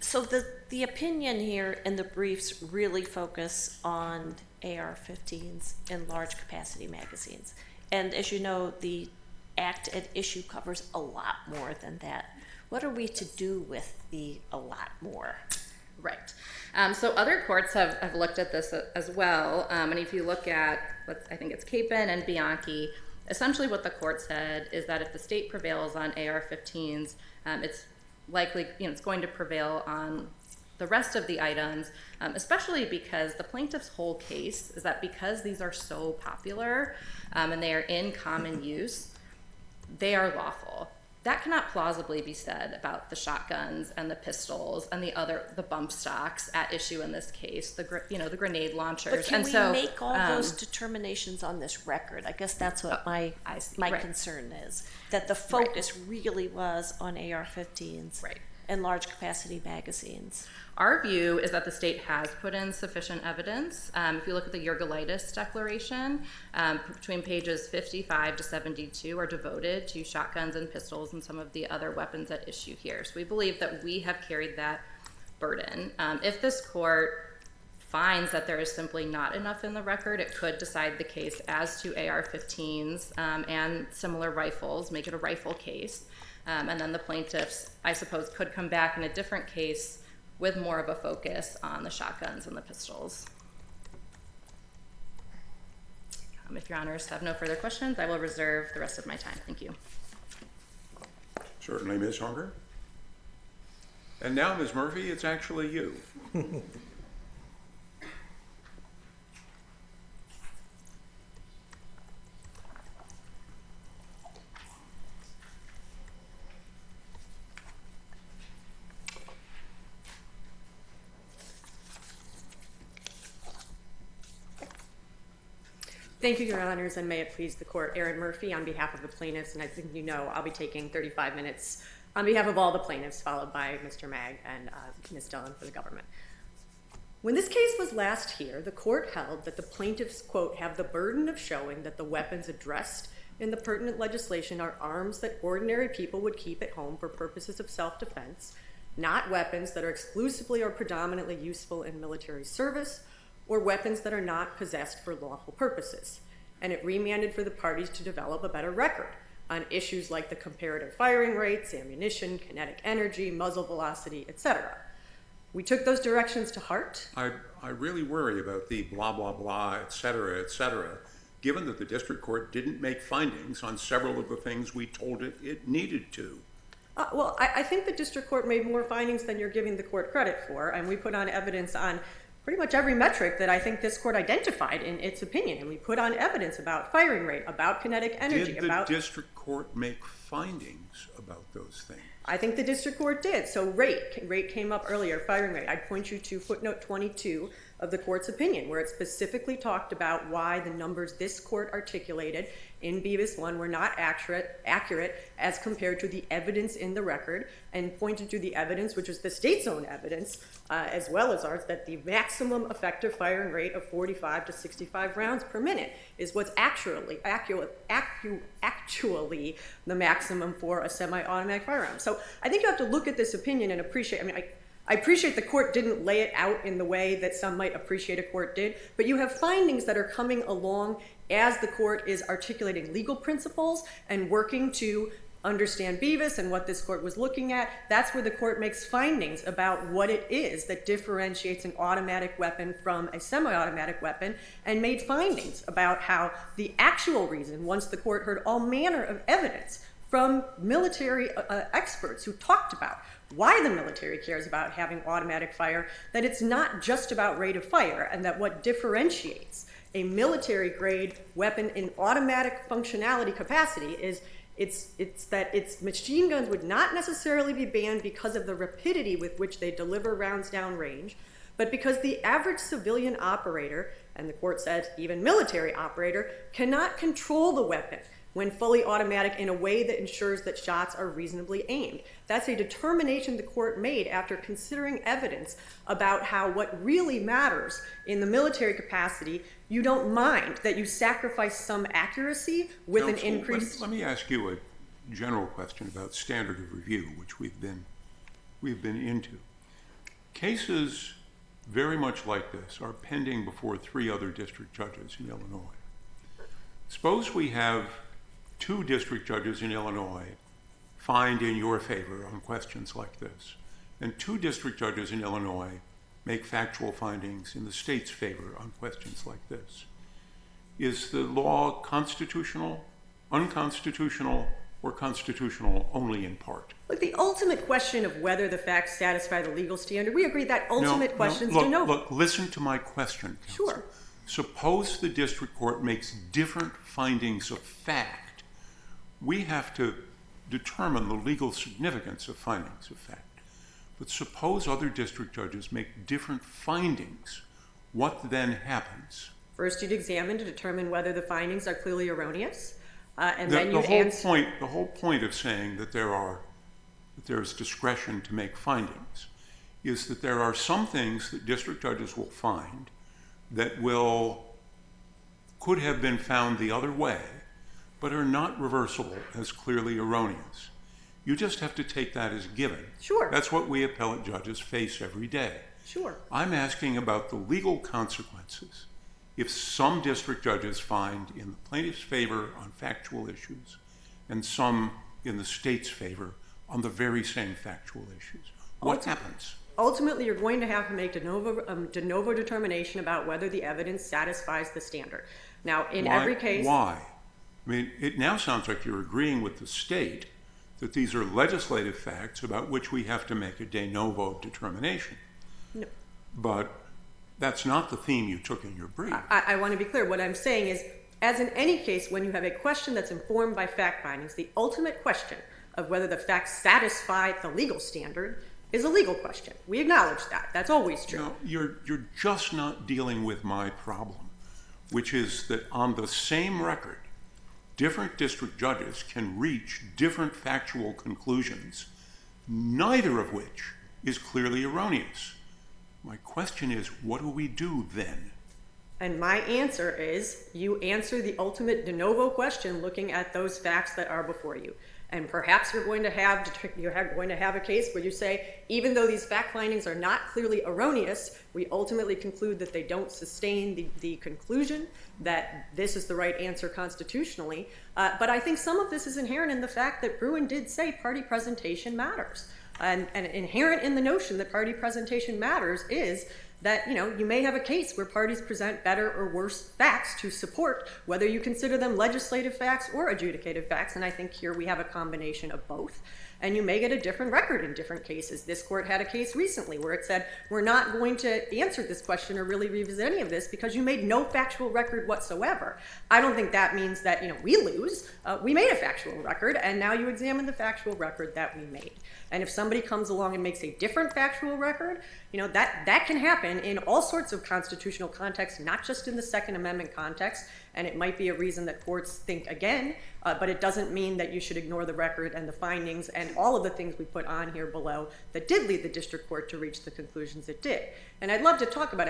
[SPEAKER 5] So the opinion here and the briefs really focus on AR-15s and large capacity magazines. And as you know, the act at issue covers a lot more than that. What are we to do with the a lot more?
[SPEAKER 3] Right. So other courts have looked at this as well. And if you look at, I think it's Capon and Bianchi, essentially what the court said is that if the state prevails on AR-15s, it's likely, it's going to prevail on the rest of the items, especially because the plaintiff's whole case is that because these are so popular and they are in common use, they are lawful. That cannot plausibly be said about the shotguns and the pistols and the bump stocks at issue in this case, the grenade launchers.
[SPEAKER 5] But can
[SPEAKER 3] and
[SPEAKER 5] we
[SPEAKER 3] so,
[SPEAKER 5] make all those determinations on this record? I guess that's what my
[SPEAKER 3] right.
[SPEAKER 5] concern is, that the focus really was on AR-15s
[SPEAKER 3] Right.
[SPEAKER 5] and large capacity magazines.
[SPEAKER 3] Our view is that the state has put in sufficient evidence. If you look at the Yergolaitis Declaration, between pages 55 to 72 are devoted to shotguns and pistols and some of the other weapons at issue here. So we believe that we have carried that burden. If this court finds that there is simply not enough in the record, it could decide the case as to AR-15s and similar rifles, make it a rifle case. And then the plaintiffs, I suppose, could come back in a different case with more of a focus on the shotguns and the pistols. If your honors have no further questions, I will reserve the rest of my time. Thank you.
[SPEAKER 2] Certainly, Ms. Hunker. And now, Ms. Murphy, it's actually you.
[SPEAKER 6] Thank you, Your Honors, and may it please the Court. Erin Murphy on behalf of the plaintiffs, and I think I'll be taking 35 minutes on behalf of all the plaintiffs, followed by Mr. Mag and Ms. Dillon for the government. When this case was last here, the court held that the plaintiffs, quote, have the burden of showing that the weapons addressed in the pertinent legislation are arms that ordinary people would keep at home for purposes of self-defense, not weapons that are exclusively or predominantly useful in military service, or weapons that are not possessed for lawful purposes. And it remanded for the parties to develop a better record on issues like the comparative firing rates, ammunition, kinetic energy, muzzle velocity, etc. We took those directions to heart.
[SPEAKER 2] I really worry about the blah, blah, blah, et cetera, given that the district court didn't make findings on several of the things we told it needed to.
[SPEAKER 6] Well, I think the district court made more findings than you're giving the court credit for, and we put on evidence on pretty much every metric that I think this court identified in its opinion. And we put on evidence about firing rate, about kinetic energy,
[SPEAKER 2] Did the district court make findings about those things?
[SPEAKER 6] I think the district court did. So rate came up earlier, firing rate. I'd point you to footnote 22 of the court's opinion, where it specifically talked about why the numbers this court articulated in Bevis 1 were not accurate as compared to the evidence in the record, and pointed to the evidence, which is the state's own evidence, as well as ours, that the maximum effective firing rate of 45 to 65 rounds per minute is what's actually the maximum for a semi-automatic firearm. So I think you have to look at this opinion and appreciate, I appreciate the court didn't lay it out in the way that some might appreciate a court did, but you have findings that are coming along as the court is articulating legal principles and working to understand Beavis and what this court was looking at, that's where the court makes findings about what it is that differentiates an automatic weapon from a semi-automatic weapon, and made findings about how the actual reason, once the court heard all manner of evidence from military experts who talked about why the military cares about having automatic fire, that it's not just about rate of fire, and that what differentiates a military-grade weapon in automatic functionality capacity is it's that its machine guns would not necessarily be banned because of the rapidity with which they deliver rounds downrange, but because the average civilian operator, and the court says even military operator, cannot control the weapon when fully automatic in a way that ensures that shots are reasonably aimed. That's a determination the court made after considering evidence about how what really matters in the military capacity, you don't mind that you sacrifice some accuracy with
[SPEAKER 2] Counsel,
[SPEAKER 6] an increase.
[SPEAKER 2] Let me ask you a general question about standard of review, which we've been into. Cases very much like this are pending before 3 other district judges in Illinois. Suppose we have 2 district judges in Illinois find in your favor on questions like this, and 2 district judges in Illinois make factual findings in the state's favor on questions like this. Is the law constitutional, unconstitutional, or constitutional only in part?
[SPEAKER 6] Look, the ultimate question of whether the facts satisfy the legal standard, we agree that ultimate question is de novo.
[SPEAKER 2] Look, listen to my question, counsel.
[SPEAKER 6] Sure.
[SPEAKER 2] Suppose the district court makes different findings of fact. We have to determine the legal significance of findings of fact. But suppose other district judges make different findings. What then happens?
[SPEAKER 6] First, you'd examine to determine whether the findings are clearly erroneous, and
[SPEAKER 2] The
[SPEAKER 6] then you'd answer.
[SPEAKER 2] whole point of saying that there's discretion to make findings is that there are some things that district judges will find that could have been found the other way, but are not reversible as clearly erroneous. You just have to take that as given.
[SPEAKER 6] Sure.
[SPEAKER 2] That's what we appellate judges face every day.
[SPEAKER 6] Sure.
[SPEAKER 2] I'm asking about the legal consequences if some district judges find in the plaintiff's favor on factual issues and some in the state's favor on the very same factual issues. What happens?
[SPEAKER 6] Ultimately, you're going to have to make de novo determination about whether the evidence satisfies the standard. Now, in every case...
[SPEAKER 2] Why? I mean, it now sounds like you're agreeing with the state that these are legislative facts about which we have to make a de novo determination.
[SPEAKER 6] No.
[SPEAKER 2] But that's not the theme you took in your brief.
[SPEAKER 6] I want to be clear. What I'm saying is, as in any case, when you have a question that's informed by fact findings, the ultimate question of whether the facts satisfy the legal standard is a legal question. We acknowledge that. That's always true.
[SPEAKER 2] No, you're just not dealing with my problem, which is that on the same record, different district judges can reach different factual conclusions, neither of which is clearly erroneous. My question is, what do we do then?
[SPEAKER 6] And my answer is, you answer the ultimate de novo question looking at those facts that are before you. And perhaps you're going to have a case where you say, even though these fact findings are not clearly erroneous, we ultimately conclude that they don't sustain the conclusion that this is the right answer constitutionally. But I think some of this is inherent in the fact that Bruin did say party presentation matters. And inherent in the notion that party presentation matters is that, you may have a case where parties present better or worse facts to support whether you consider them legislative facts or adjudicative facts. And I think here we have a combination of both. And you may get a different record in different cases. This court had a case recently where it said, we're not going to answer this question or really revisit any of this because you made no factual record whatsoever. I don't think that means that, we lose. We made a factual record, and now you examine the factual record that we made. And if somebody comes along and makes a different factual record, that can happen in all sorts of constitutional contexts, not just in the Second Amendment context. And it might be a reason that courts think again, but it doesn't mean that you should ignore the record and the findings and all of the things we put on here below that did lead the district court to reach the conclusions it did. And I'd love to talk about,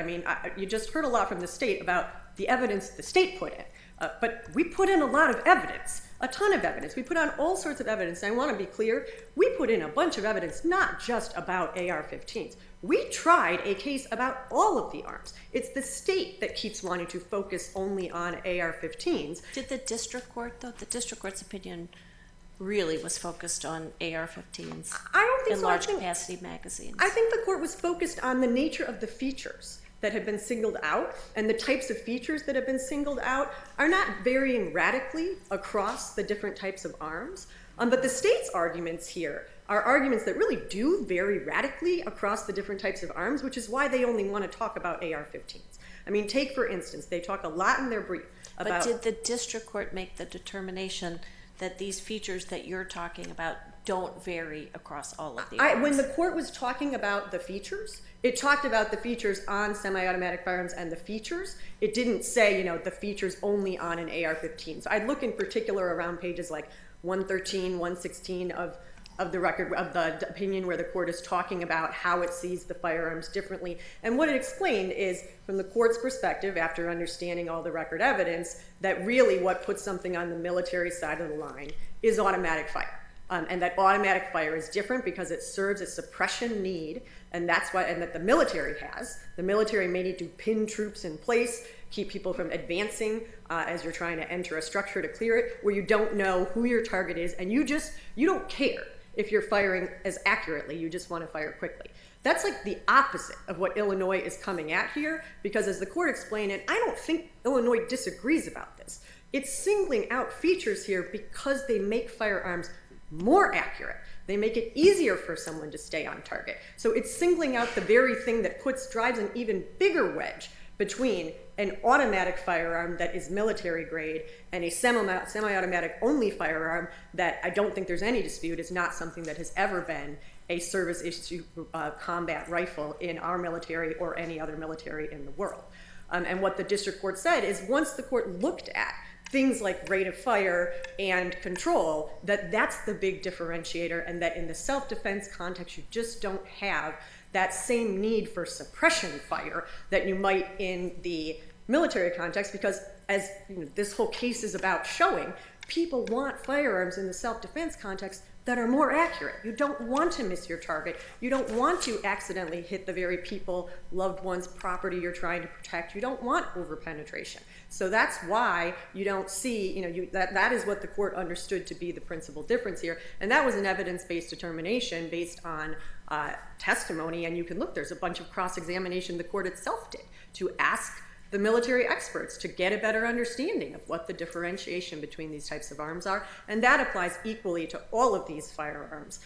[SPEAKER 6] you just heard a lot from the state about the evidence the state put in. But we put in a lot of evidence, a ton of evidence. We put on all sorts of evidence. And I want to be clear, we put in a bunch of evidence, not just about AR-15s. We tried a case about all of the arms. It's the state that keeps wanting to focus only on AR-15s.
[SPEAKER 5] Did the district court, though, the district court's opinion really was focused on AR-15s
[SPEAKER 6] I don't think
[SPEAKER 5] and
[SPEAKER 6] so.
[SPEAKER 5] large capacity magazines.
[SPEAKER 6] I think the court was focused on the nature of the features that have been singled out, and the types of features that have been singled out are not varying radically across the different types of arms. But the state's arguments here are arguments that really do vary radically across the different types of arms, which is why they only want to talk about AR-15s. I mean, take, for instance, they talk a lot in their brief about...
[SPEAKER 5] But did the district court make the determination that these features that you're talking about don't vary across all of the arms?
[SPEAKER 6] When the court was talking about the features, it talked about the features on semi-automatic firearms and the features. It didn't say, the features only on an AR-15. So I'd look in particular around pages like 113, 116 of the record, of the opinion where the court is talking about how it sees the firearms differently. And what it explained is, from the court's perspective, after understanding all the record evidence, that really what puts something on the military side of the line is automatic fire. And that automatic fire is different because it serves a suppression need, and that's why, and that the military has. The military may need to pin troops in place, keep people from advancing as you're trying to enter a structure to clear it, where you don't know who your target is, and you don't care if you're firing as accurately, you just want to fire quickly. That's like the opposite of what Illinois is coming at here, because as the court explained it, I don't think Illinois disagrees about this. It's singling out features here because they make firearms more accurate. They make it easier for someone to stay on target. So it's singling out the very thing that drives an even bigger wedge between an automatic firearm that is military grade and a semi-automatic only firearm that I don't think there's any dispute is not something that has ever been a service issue combat rifle in our military or any other military in the world. And what the district court said is, once the court looked at things like rate of fire and control, that's the big differentiator, and that in the self-defense context, you just don't have that same need for suppression fire that you might in the military context, because as this whole case is about showing, people want firearms in the self-defense context that are more accurate. You don't want to miss your target. You don't want to accidentally hit the very people, loved ones, property you're trying to protect. You don't want over-penetration. So that's why you don't see, that is what the court understood to be the principal difference here. And that was an evidence-based determination based on testimony. And you can look, there's a bunch of cross-examination the court itself did to ask the military experts to get a better understanding of what the differentiation between these types of arms are, and that applies equally to all of these firearms.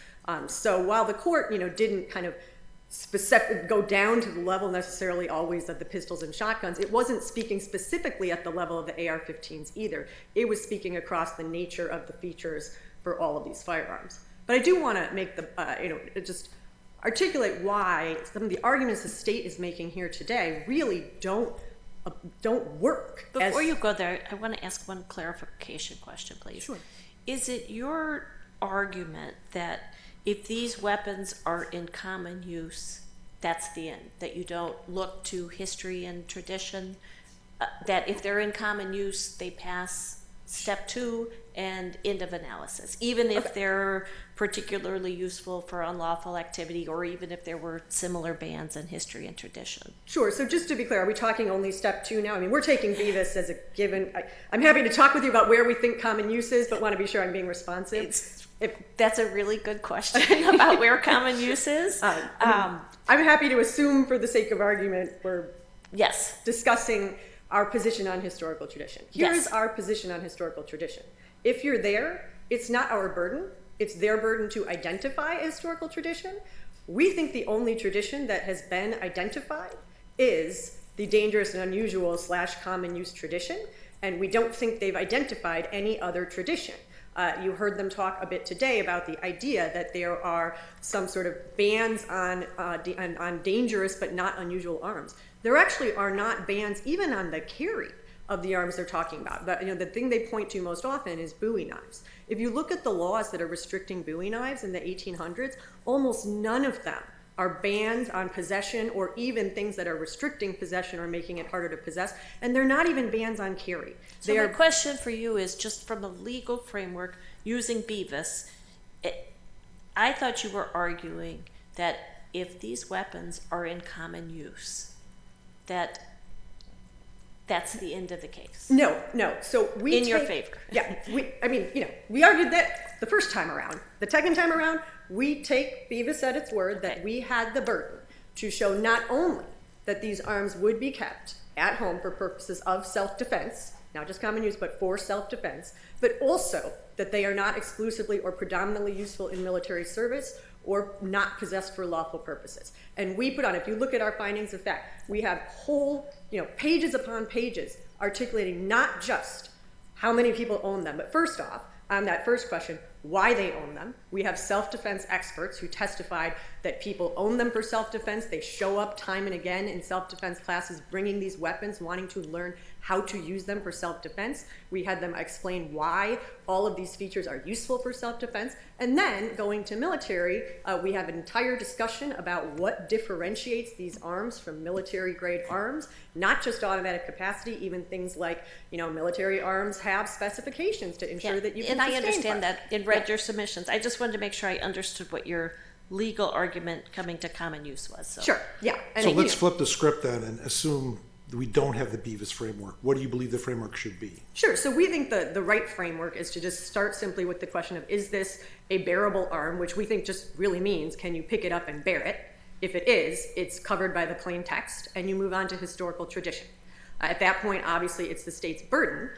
[SPEAKER 6] So while the court, didn't kind of go down to the level necessarily always of the pistols and shotguns, it wasn't speaking specifically at the level of the AR-15s either. It was speaking across the nature of the features for all of these firearms. But I do want to make just articulate why some of the arguments the state is making here today really don't work.
[SPEAKER 5] Before you go there, I want to ask one clarification question, please.
[SPEAKER 6] Sure.
[SPEAKER 5] Is it your argument that if these weapons are in common use, that's the end, that you don't look to history and tradition, that if they're in common use, they pass step 2 and end of analysis, even if they're particularly useful for unlawful activity, or even if there were similar bans in history and tradition?
[SPEAKER 6] Sure. So just to be clear, are we talking only step 2 now? I mean, we're taking Beavis as a given. I'm happy to talk with you about where we think common use is, but want to be sure I'm being responsive.
[SPEAKER 5] That's a really good question about where common use is.
[SPEAKER 6] I'm happy to assume, for the sake of argument, we're discussing our position on historical tradition. Here's our position on historical tradition. If you're there, it's not our burden. It's their burden to identify a historical tradition. We think the only tradition that has been identified is the dangerous and unusual / common use tradition, and we don't think they've identified any other tradition. You heard them talk a bit today about the idea that there are some sort of bans on dangerous but not unusual arms. There actually are not bans even on the carry of the arms they're talking about. But the thing they point to most often is Bowie knives. If you look at the laws that are restricting Bowie knives in the 1800s, almost none of them are bans on possession, or even things that are restricting possession or making it harder to possess, and they're not even bans on carry.
[SPEAKER 5] So my question for you is, just from a legal framework, using Beavis, I thought you were arguing that if these weapons are in common use, that that's the end of the case.
[SPEAKER 6] No. So we
[SPEAKER 5] In your favor.
[SPEAKER 6] Yeah. We argued that the first time around. The second time around, we take Beavis at its word that we had the burden to show not only that these arms would be kept at home for purposes of self-defense, not just common use, but for self-defense, but also that they are not exclusively or predominantly useful in military service or not possessed for lawful purposes. And we put on, if you look at our findings of fact, we have whole, pages upon pages articulating not just how many people own them, but first off, on that first question, why they own them. We have self-defense experts who testified that people own them for self-defense. They show up time and again in self-defense classes bringing these weapons, wanting to learn how to use them for self-defense. We had them explain why all of these features are useful for self-defense. And then going to military, we have an entire discussion about what differentiates these arms from military-grade arms, not just automatic capacity, even things like, military arms have specifications to ensure that you can
[SPEAKER 5] And I
[SPEAKER 6] sustain
[SPEAKER 5] understand
[SPEAKER 6] fire.
[SPEAKER 5] that and read your submissions. I just wanted to make sure I understood what your legal argument coming to common use was. So.
[SPEAKER 6] Sure, yeah. And
[SPEAKER 4] So let's flip the script then and assume that we don't have the Beavis framework. What do you believe the framework should be?
[SPEAKER 6] Sure. So we think the right framework is to just start simply with the question of, is this a bearable arm, which we think just really means, can you pick it up and bear it? If it is, it's covered by the plain text, and you move on to historical tradition. At that point, obviously, it's the state's burden.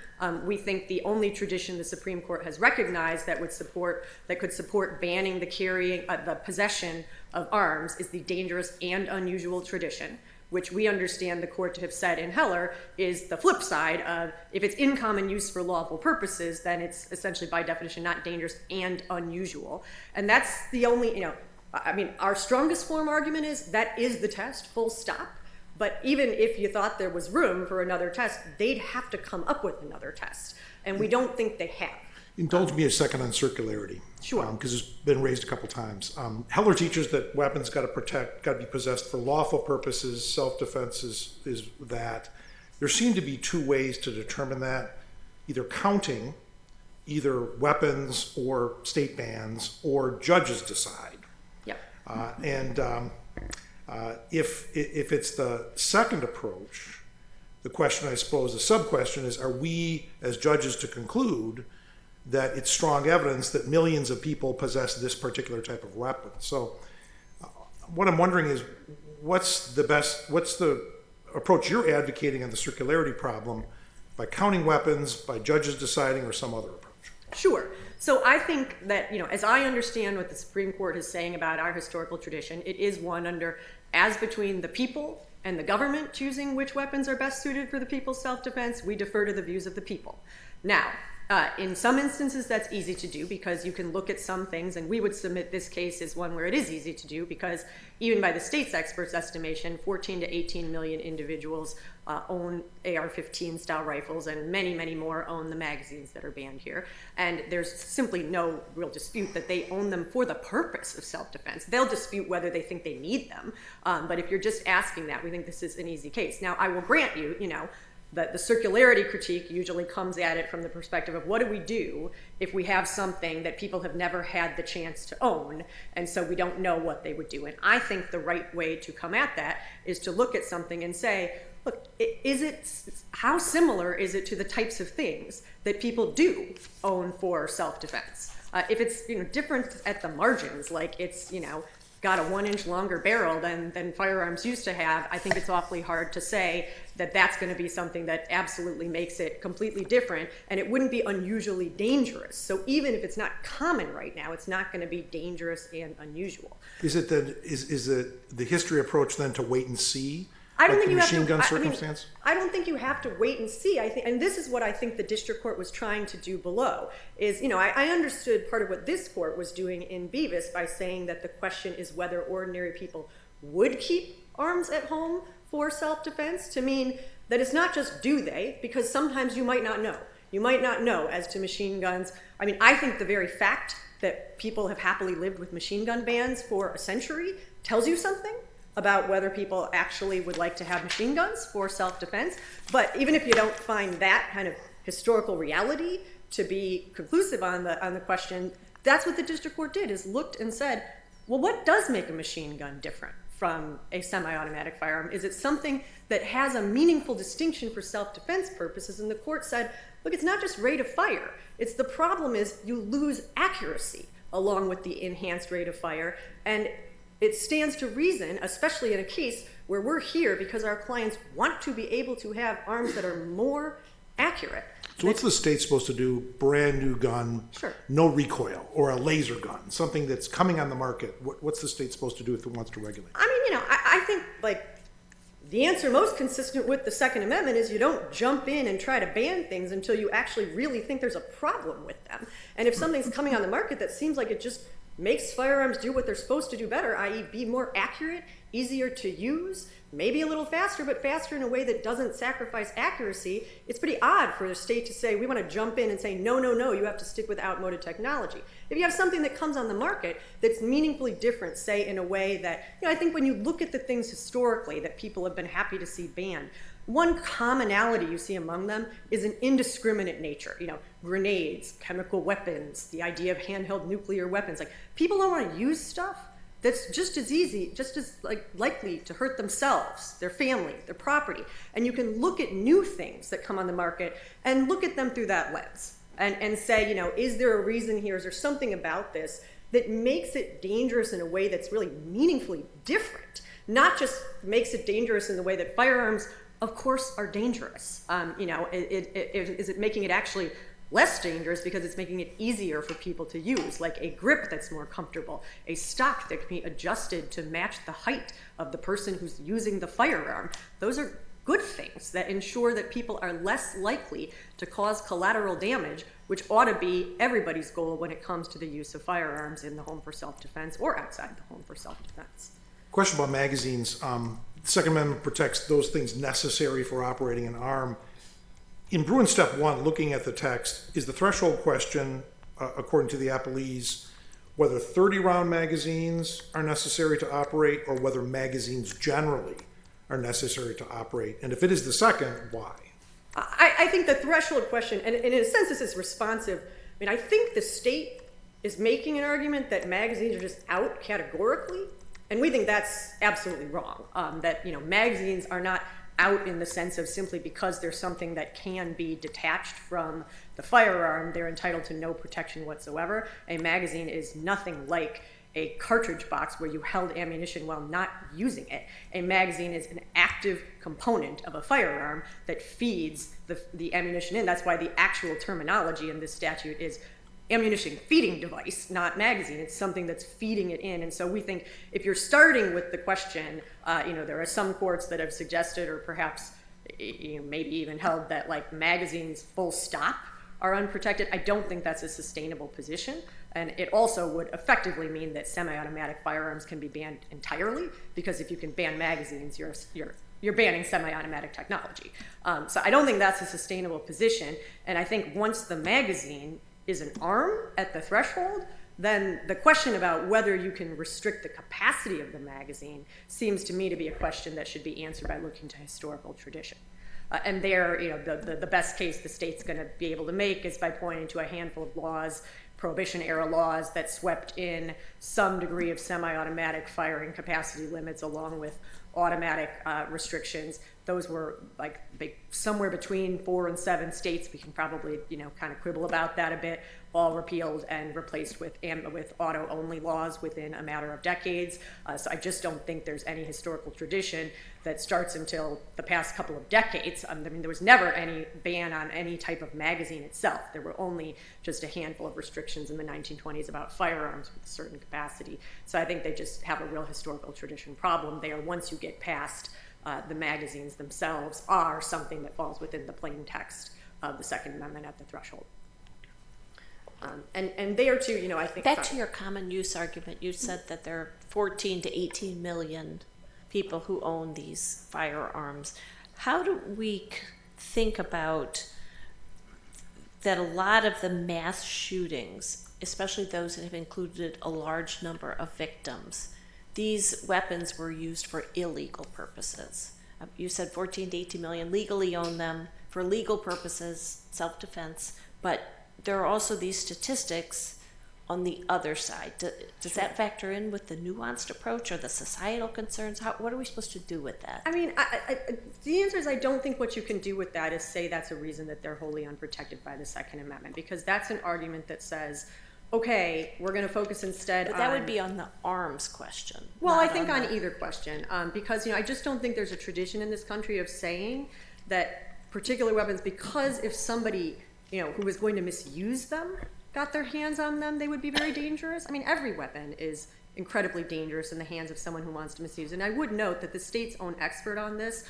[SPEAKER 6] We think the only tradition the Supreme Court has recognized that could support banning the carrying, the possession of arms is the dangerous and unusual tradition, which we understand the court to have said in Heller is the flip side of, if it's in common use for lawful purposes, then it's essentially by definition not dangerous and unusual. And that's the only, our strongest form argument is that is the test, full stop. But even if you thought there was room for another test, they'd have to come up with another test. And we don't think they have.
[SPEAKER 4] Indulge me a second on circularity.
[SPEAKER 6] Sure.
[SPEAKER 4] Because it's been raised a couple times. Heller teaches that weapons got to be possessed for lawful purposes. Self-defense is that. There seem to be two ways to determine that, either counting either weapons or state bans, or judges decide.
[SPEAKER 6] Yep.
[SPEAKER 4] If it's the second approach, the question, I suppose, the sub-question is, are we as judges to conclude that it's strong evidence that millions of people possess this particular type of weapon? So what I'm wondering is, what's the approach you're advocating on the circularity problem, by counting weapons, by judges deciding, or some other approach?
[SPEAKER 6] Sure. So I think that, as I understand what the Supreme Court is saying about our historical tradition, it is one under, as between the people and the government choosing which weapons are best suited for the people's self-defense, we defer to the views of the people. Now, in some instances, that's easy to do because you can look at some things, and we would submit this case as one where it is easy to do because even by the state's experts' estimation, 14 to 18 million individuals own AR-15 style rifles, and many, many more own the magazines that are banned here. And there's simply no real dispute that they own them for the purpose of self-defense. They'll dispute whether they think they need them, but if you're just asking that, we think this is an easy case. Now, I will grant you, that the circularity critique usually comes at it from the perspective of what do we do if we have something that people have never had the chance to own, and so we don't know what they would do. And I think the right way to come at that is to look at something and say, look, how similar is it to the types of things that people do own for self-defense? If it's different at the margins, like it's got a 1 inch longer barrel than firearms used to have, I think it's awfully hard to say that that's going to be something that absolutely makes it completely different, and it wouldn't be unusually dangerous. So even if it's not common right now, it's not going to be dangerous and unusual.
[SPEAKER 4] Is it the history approach then to wait and see?
[SPEAKER 6] I don't
[SPEAKER 4] like
[SPEAKER 6] think
[SPEAKER 4] the
[SPEAKER 6] you
[SPEAKER 4] machine
[SPEAKER 6] have to.
[SPEAKER 4] gun circumstance?
[SPEAKER 6] I don't think you have to wait and see. I think, and this is what I think the district court was trying to do below. Is I understood part of what this court was doing in Beavis by saying that the question is whether ordinary people would keep arms at home for self-defense, to mean that it's not just do they, because sometimes you might not know. You might not know as to machine guns. I think the very fact that people have happily lived with machine gun bans for a century tells you something about whether people actually would like to have machine guns for self-defense. But even if you don't find that kind of historical reality to be conclusive on the question, that's what the district court did, is looked and said, well, what does make a machine gun different from a semi-automatic firearm? Is it something that has a meaningful distinction for self-defense purposes? And the court said, look, it's not just rate of fire. It's the problem is you lose accuracy along with the enhanced rate of fire. And it stands to reason, especially in a case where we're here because our clients want to be able to have arms that are more accurate.
[SPEAKER 4] So what's the state supposed to do? Brand new gun,
[SPEAKER 6] Sure.
[SPEAKER 4] no recoil, or a laser gun, something that's coming on the market. What's the state supposed to do if it wants to regulate?
[SPEAKER 6] I mean, I think like the answer most consistent with the Second Amendment is you don't jump in and try to ban things until you actually really think there's a problem with them. And if something's coming on the market that seems like it just makes firearms do what they're supposed to do better, i.e. be more accurate, easier to use, maybe a little faster, but faster in a way that doesn't sacrifice accuracy, it's pretty odd for the state to say, we want to jump in and say, no, no, no, you have to stick with outmoded technology. If you have something that comes on the market that's meaningfully different, say in a way that, I think when you look at the things historically that people have been happy to see banned, one commonality you see among them is an indiscriminate nature. Grenades, chemical weapons, the idea of handheld nuclear weapons. Like, people don't want to use stuff that's just as easy, just as likely to hurt themselves, their family, their property. And you can look at new things that come on the market and look at them through that lens and say, is there a reason here? Is there something about this that makes it dangerous in a way that's really meaningfully different? Not just makes it dangerous in the way that firearms, of course, are dangerous. Is it making it actually less dangerous because it's making it easier for people to use, like a grip that's more comfortable, a stock that can be adjusted to match the height of the person who's using the firearm. Those are good things that ensure that people are less likely to cause collateral damage, which ought to be everybody's goal when it comes to the use of firearms in the home for self-defense or outside the home for self-defense.
[SPEAKER 4] Question about magazines. The Second Amendment protects those things necessary for operating an arm. In Bruin Step 1, looking at the text, is the threshold question, according to the appellees, whether 30-round magazines are necessary to operate or whether magazines generally are necessary to operate? And if it is the second, why?
[SPEAKER 6] I think the threshold question, and in a sense this is responsive, I think the state is making an argument that magazines are just out categorically, and we think that's absolutely wrong, that magazines are not out in the sense of simply because there's something that can be detached from the firearm, they're entitled to no protection whatsoever. A magazine is nothing like a cartridge box where you held ammunition while not using it. A magazine is an active component of a firearm that feeds the ammunition in. That's why the actual terminology in this statute is ammunition feeding device, not magazine. It's something that's feeding it in. And so we think if you're starting with the question, there are some courts that have suggested or perhaps maybe even held that magazines full stop are unprotected. I don't think that's a sustainable position. And it also would effectively mean that semi-automatic firearms can be banned entirely, because if you can ban magazines, you're banning semi-automatic technology. So I don't think that's a sustainable position. And I think once the magazine is an arm at the threshold, then the question about whether you can restrict the capacity of the magazine seems to me to be a question that should be answered by looking to historical tradition. And there, the best case the state's going to be able to make is by pointing to a handful of laws, Prohibition-era laws that swept in some degree of semi-automatic firing capacity limits along with automatic restrictions. Those were somewhere between 4 and 7 states. We can probably kind of quibble about that a bit. All repealed and replaced with auto-only laws within a matter of decades. So I just don't think there's any historical tradition that starts until the past couple of decades. There was never any ban on any type of magazine itself. There were only just a handful of restrictions in the 1920s about firearms with a certain capacity. So I think they just have a real historical tradition problem there. Once you get past the magazines themselves are something that falls within the plain text of the Second Amendment at the threshold. And there too, I think...
[SPEAKER 5] Back to your common use argument, you said that there are 14 to 18 million people who own these firearms. How do we think about that a lot of the mass shootings, especially those that have included a large number of victims, these weapons were used for illegal purposes? You said 14 to 18 million legally own them for legal purposes, self-defense, but there are also these statistics on the other side. Does that factor in with the nuanced approach or the societal concerns? What are we supposed to do with that?
[SPEAKER 6] I mean, the answer is I don't think what you can do with that is say that's a reason that they're wholly unprotected by the Second Amendment, because that's an argument that says, okay, we're going to focus instead
[SPEAKER 5] But that would be on the arms question.
[SPEAKER 6] Well, I
[SPEAKER 5] not
[SPEAKER 6] think on
[SPEAKER 5] the-
[SPEAKER 6] either question, because I just don't think there's a tradition in this country of saying that particular weapons, because if somebody who was going to misuse them got their hands on them, they would be very dangerous. I mean, every weapon is incredibly dangerous in the hands of someone who wants to misuse. And I would note that the state's own expert on this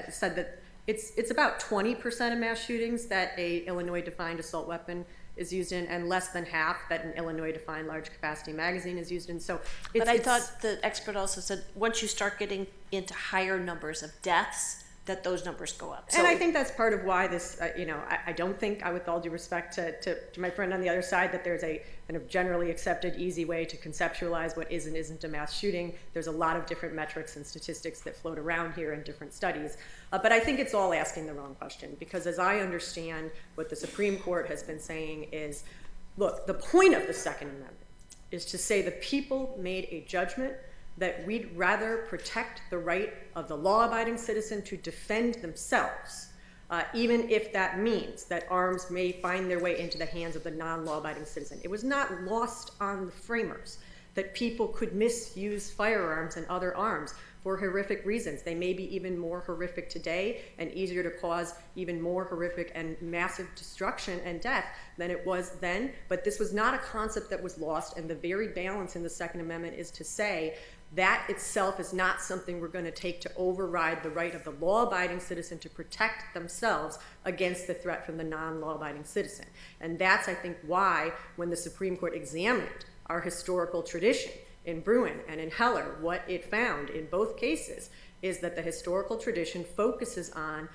[SPEAKER 6] said that it's about 20% of mass shootings that a Illinois-defined assault weapon is used in, and less than half that an Illinois-defined large-capacity magazine is used in. So,
[SPEAKER 5] But I thought the expert also said once you start getting into higher numbers of deaths, that those numbers go up.
[SPEAKER 6] And I think that's part of why this, I don't think, with all due respect to my friend on the other side, that there's a kind of generally accepted easy way to conceptualize what is and isn't a mass shooting. There's a lot of different metrics and statistics that float around here in different studies. But I think it's all asking the wrong question, because as I understand what the Supreme Court has been saying is, look, the point of the Second Amendment is to say the people made a judgment that we'd rather protect the right of the law-abiding citizen to defend themselves, even if that means that arms may find their way into the hands of the non-law-abiding citizen. It was not lost on the framers that people could misuse firearms and other arms for horrific reasons. They may be even more horrific today and easier to cause even more horrific and massive destruction and death than it was then. But this was not a concept that was lost, and the very balance in the Second Amendment is to say that itself is not something we're going to take to override the right of the law-abiding citizen to protect themselves against the threat from the non-law-abiding citizen. And that's, I think, why when the Supreme Court examined our historical tradition in Bruin and in Heller, what it found in both cases is that the historical tradition focuses on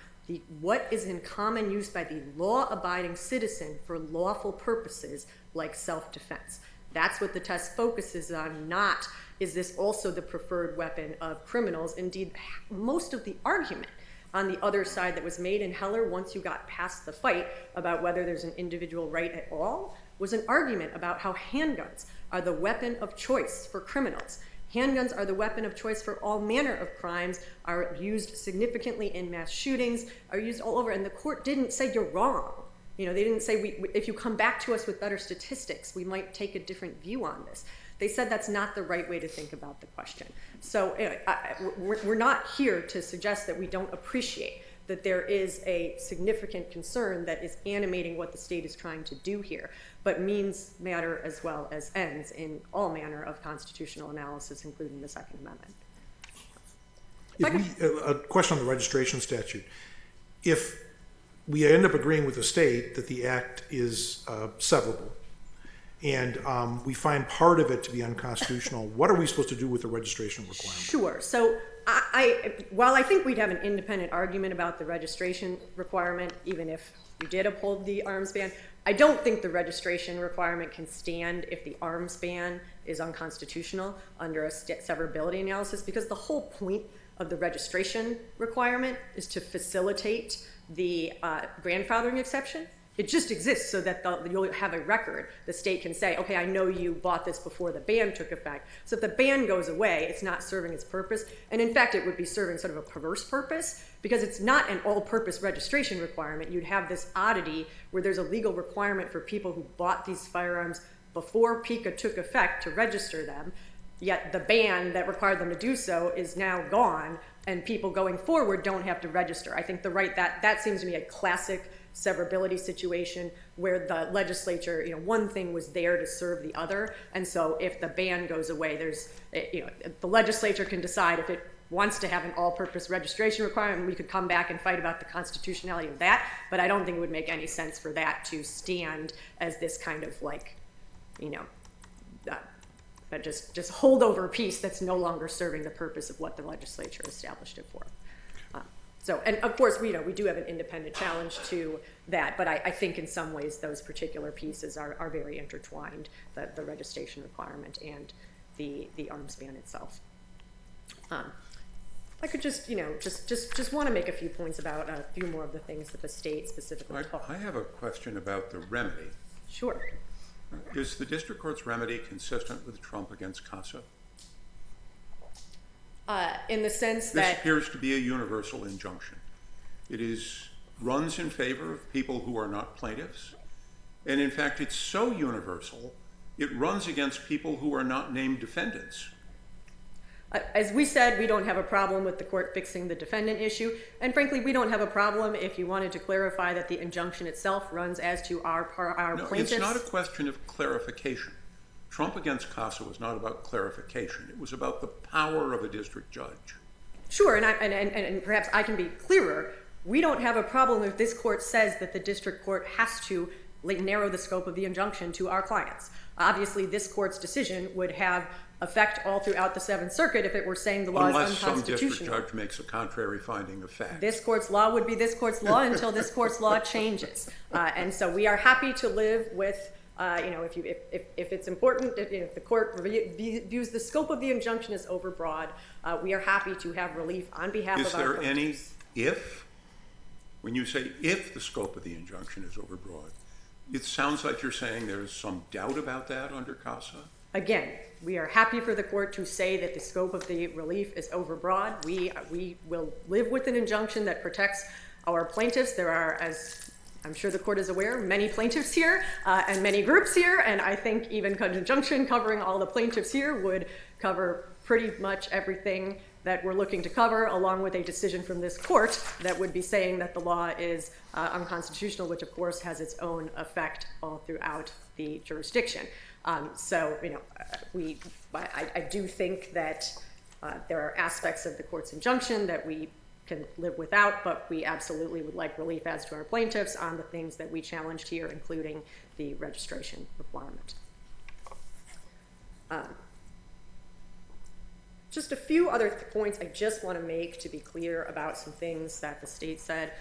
[SPEAKER 6] what is in common use by the law-abiding citizen for lawful purposes like self-defense. That's what the test focuses on, not is this also the preferred weapon of criminals. Indeed, most of the argument on the other side that was made in Heller, once you got past the fight about whether there's an individual right at all, was an argument about how handguns are the weapon of choice for criminals. Handguns are the weapon of choice for all manner of crimes, are used significantly in mass shootings, are used all over. And the court didn't say you're wrong. They didn't say if you come back to us with better statistics, we might take a different view on this. They said that's not the right way to think about the question. So we're not here to suggest that we don't appreciate that there is a significant concern that is animating what the state is trying to do here, but means matter as well as ends in all manner of constitutional analysis, including the Second Amendment.
[SPEAKER 4] A question on the registration statute. If we end up agreeing with the state that the act is severable, and we find part of it to be unconstitutional, what are we supposed to do with the registration requirement?
[SPEAKER 6] Sure. So while I think we'd have an independent argument about the registration requirement, even if we did uphold the arms ban, I don't think the registration requirement can stand if the arms ban is unconstitutional under a severability analysis, because the whole point of the registration requirement is to facilitate the grandfathering exception. It just exists so that you'll have a record. The state can say, okay, I know you bought this before the ban took effect. So if the ban goes away, it's not serving its purpose. And in fact, it would be serving sort of a perverse purpose, because it's not an all-purpose registration requirement. You'd have this oddity where there's a legal requirement for people who bought these firearms before PICA took effect to register them, yet the ban that required them to do so is now gone, and people going forward don't have to register. I think that seems to me a classic severability situation where the legislature, one thing was there to serve the other, and so if the ban goes away, the legislature can decide if it wants to have an all-purpose registration requirement. We could come back and fight about the constitutionality of that, but I don't think it would make any sense for that to stand as this kind of just holdover piece that's no longer serving the purpose of what the legislature established it for. And of course, we do have an independent challenge to that, but I think in some ways those particular pieces are very intertwined, the registration requirement and the arms ban itself. I could just want to make a few points about a few more of the things that the state specifically.
[SPEAKER 2] I have a question about the remedy.
[SPEAKER 6] Sure.
[SPEAKER 2] Is the district court's remedy consistent with Trump against CASA?
[SPEAKER 6] In the sense
[SPEAKER 2] This
[SPEAKER 6] that,
[SPEAKER 2] appears to be a universal injunction. It runs in favor of people who are not plaintiffs, and in fact, it's so universal, it runs against people who are not named defendants.
[SPEAKER 6] as we said, we don't have a problem with the court fixing the defendant issue, and frankly, we don't have a problem if you wanted to clarify that the injunction itself runs as to our
[SPEAKER 2] No,
[SPEAKER 6] plaintiffs.
[SPEAKER 2] it's not a question of clarification. Trump against CASA was not about clarification. It was about the power of a district judge.
[SPEAKER 6] Sure, and perhaps I can be clearer. We don't have a problem if this court says that the district court has to narrow the scope of the injunction to our clients. Obviously, this court's decision would have effect all throughout the Seventh Circuit if it were saying the law is
[SPEAKER 2] Unless some
[SPEAKER 6] unconstitutional.
[SPEAKER 2] district judge makes a contrary finding of fact.
[SPEAKER 6] This court's law would be this court's law until this court's law changes. And so we are happy to live with, if it's important, if the court views the scope of the injunction as overbroad, we are happy to have relief on behalf
[SPEAKER 2] Is
[SPEAKER 6] of our
[SPEAKER 2] there any
[SPEAKER 6] plaintiffs.
[SPEAKER 2] if? When you say if the scope of the injunction is overbroad, it sounds like you're saying there's some doubt about that under CASA?
[SPEAKER 6] Again, we are happy for the court to say that the scope of the relief is overbroad. We will live with an injunction that protects our plaintiffs. There are, as I'm sure the court is aware, many plaintiffs here and many groups here, and I think even conjunction covering all the plaintiffs here would cover pretty much everything that we're looking to cover, along with a decision from this court that would be saying that the law is unconstitutional, which of course has its own effect all throughout the jurisdiction. I do think that there are aspects of the court's injunction that we can live without, but we absolutely would like relief as to our plaintiffs on the things that we challenged here, including the registration requirement. Just a few other points I just want to make to be clear about some things that the state said.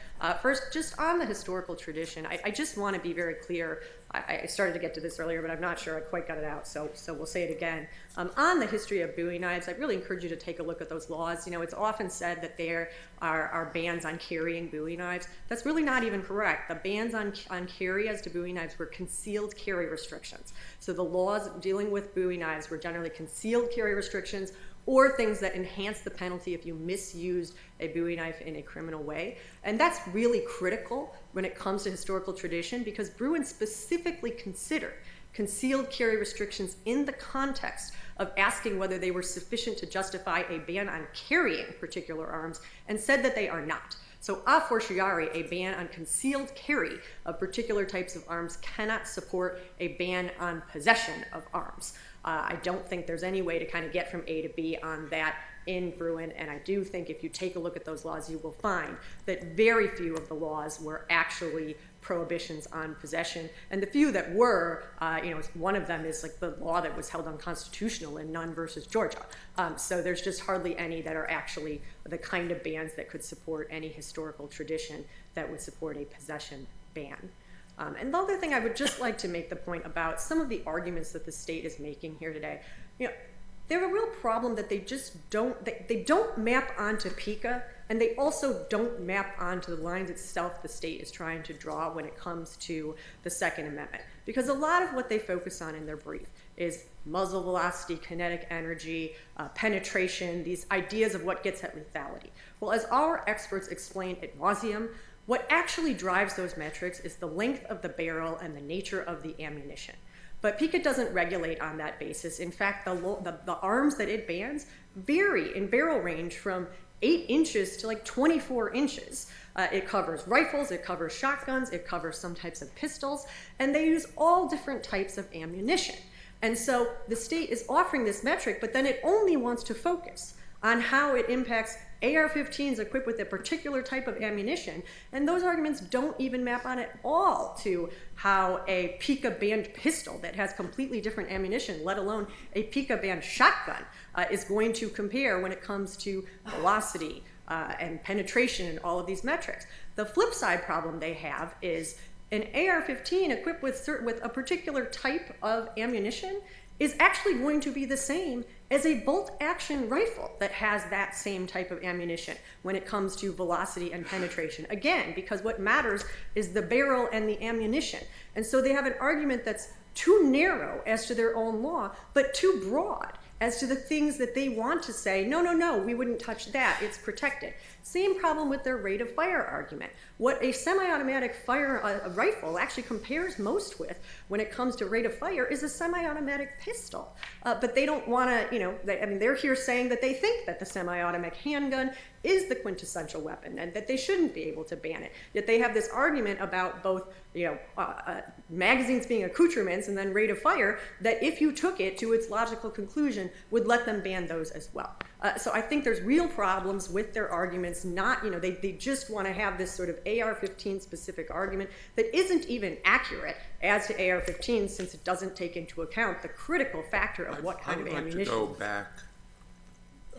[SPEAKER 6] First, just on the historical tradition, I just want to be very clear. I started to get to this earlier, but I'm not sure I quite got it out, so we'll say it again. On the history of Bowie knives, I really encourage you to take a look at those laws. You know, it's often said that there are bans on carrying Bowie knives. That's really not even correct. The bans on carry as to Bowie knives were concealed carry restrictions. So the laws dealing with Bowie knives were generally concealed carry restrictions or things that enhance the penalty if you misused a Bowie knife in a criminal way. And that's really critical when it comes to historical tradition, because Bruin specifically considered concealed carry restrictions in the context of asking whether they were sufficient to justify a ban on carrying particular arms, and said that they are not. So a fortiori, a ban on concealed carry of particular types of arms cannot support a ban on possession of arms. I don't think there's any way to kind of get from A to B on that in Bruin, and I do think if you take a look at those laws, you will find that very few of the laws were actually prohibitions on possession, and the few that were, one of them is like the law that was held unconstitutional in Nunn versus Georgia. So there's just hardly any that are actually the kind of bans that could support any historical tradition that would support a possession ban. And the other thing I would just like to make the point about some of the arguments that the state is making here today. You know, they have a real problem that they just don't, they don't map onto PICA, and they also don't map onto the lines itself the state is trying to draw when it comes to the Second Amendment. Because a lot of what they focus on in their brief is muzzle velocity, kinetic energy, penetration, these ideas of what gets at lethality. Well, as our experts explained ad nauseum, what actually drives those metrics is the length of the barrel and the nature of the ammunition. But PICA doesn't regulate on that basis. In fact, the arms that it bans vary in barrel range from 8 inches to like 24 inches. It covers rifles, it covers shotguns, it covers some types of pistols, and they use all different types of ammunition. And so the state is offering this metric, but then it only wants to focus on how it impacts AR-15s equipped with a particular type of ammunition, and those arguments don't even map on at all to how a PICA-banned pistol that has completely different ammunition, let alone a PICA-banned shotgun, is going to compare when it comes to velocity and penetration and all of these metrics. The flip side problem they have is an AR-15 equipped with a particular type of ammunition is actually going to be the same as a bolt-action rifle that has that same type of ammunition when it comes to velocity and penetration. Again, because what matters is the barrel and the ammunition. And so they have an argument that's too narrow as to their own law, but too broad as to the things that they want to say, no, we wouldn't touch that, it's protected. Same problem with their rate of fire argument. What a semi-automatic rifle actually compares most with when it comes to rate of fire is a semi-automatic pistol. But they don't want to, they're here saying that they think that the semi-automatic handgun is the quintessential weapon and that they shouldn't be able to ban it. Yet they have this argument about both, magazines being accoutrements and then rate of fire that if you took it to its logical conclusion would let them ban those as well. So I think there's real problems with their arguments. They just want to have this sort of AR-15 specific argument that isn't even accurate as to AR-15 since it doesn't take into account the critical factor of what kind of ammunition.
[SPEAKER 2] I'd like to go back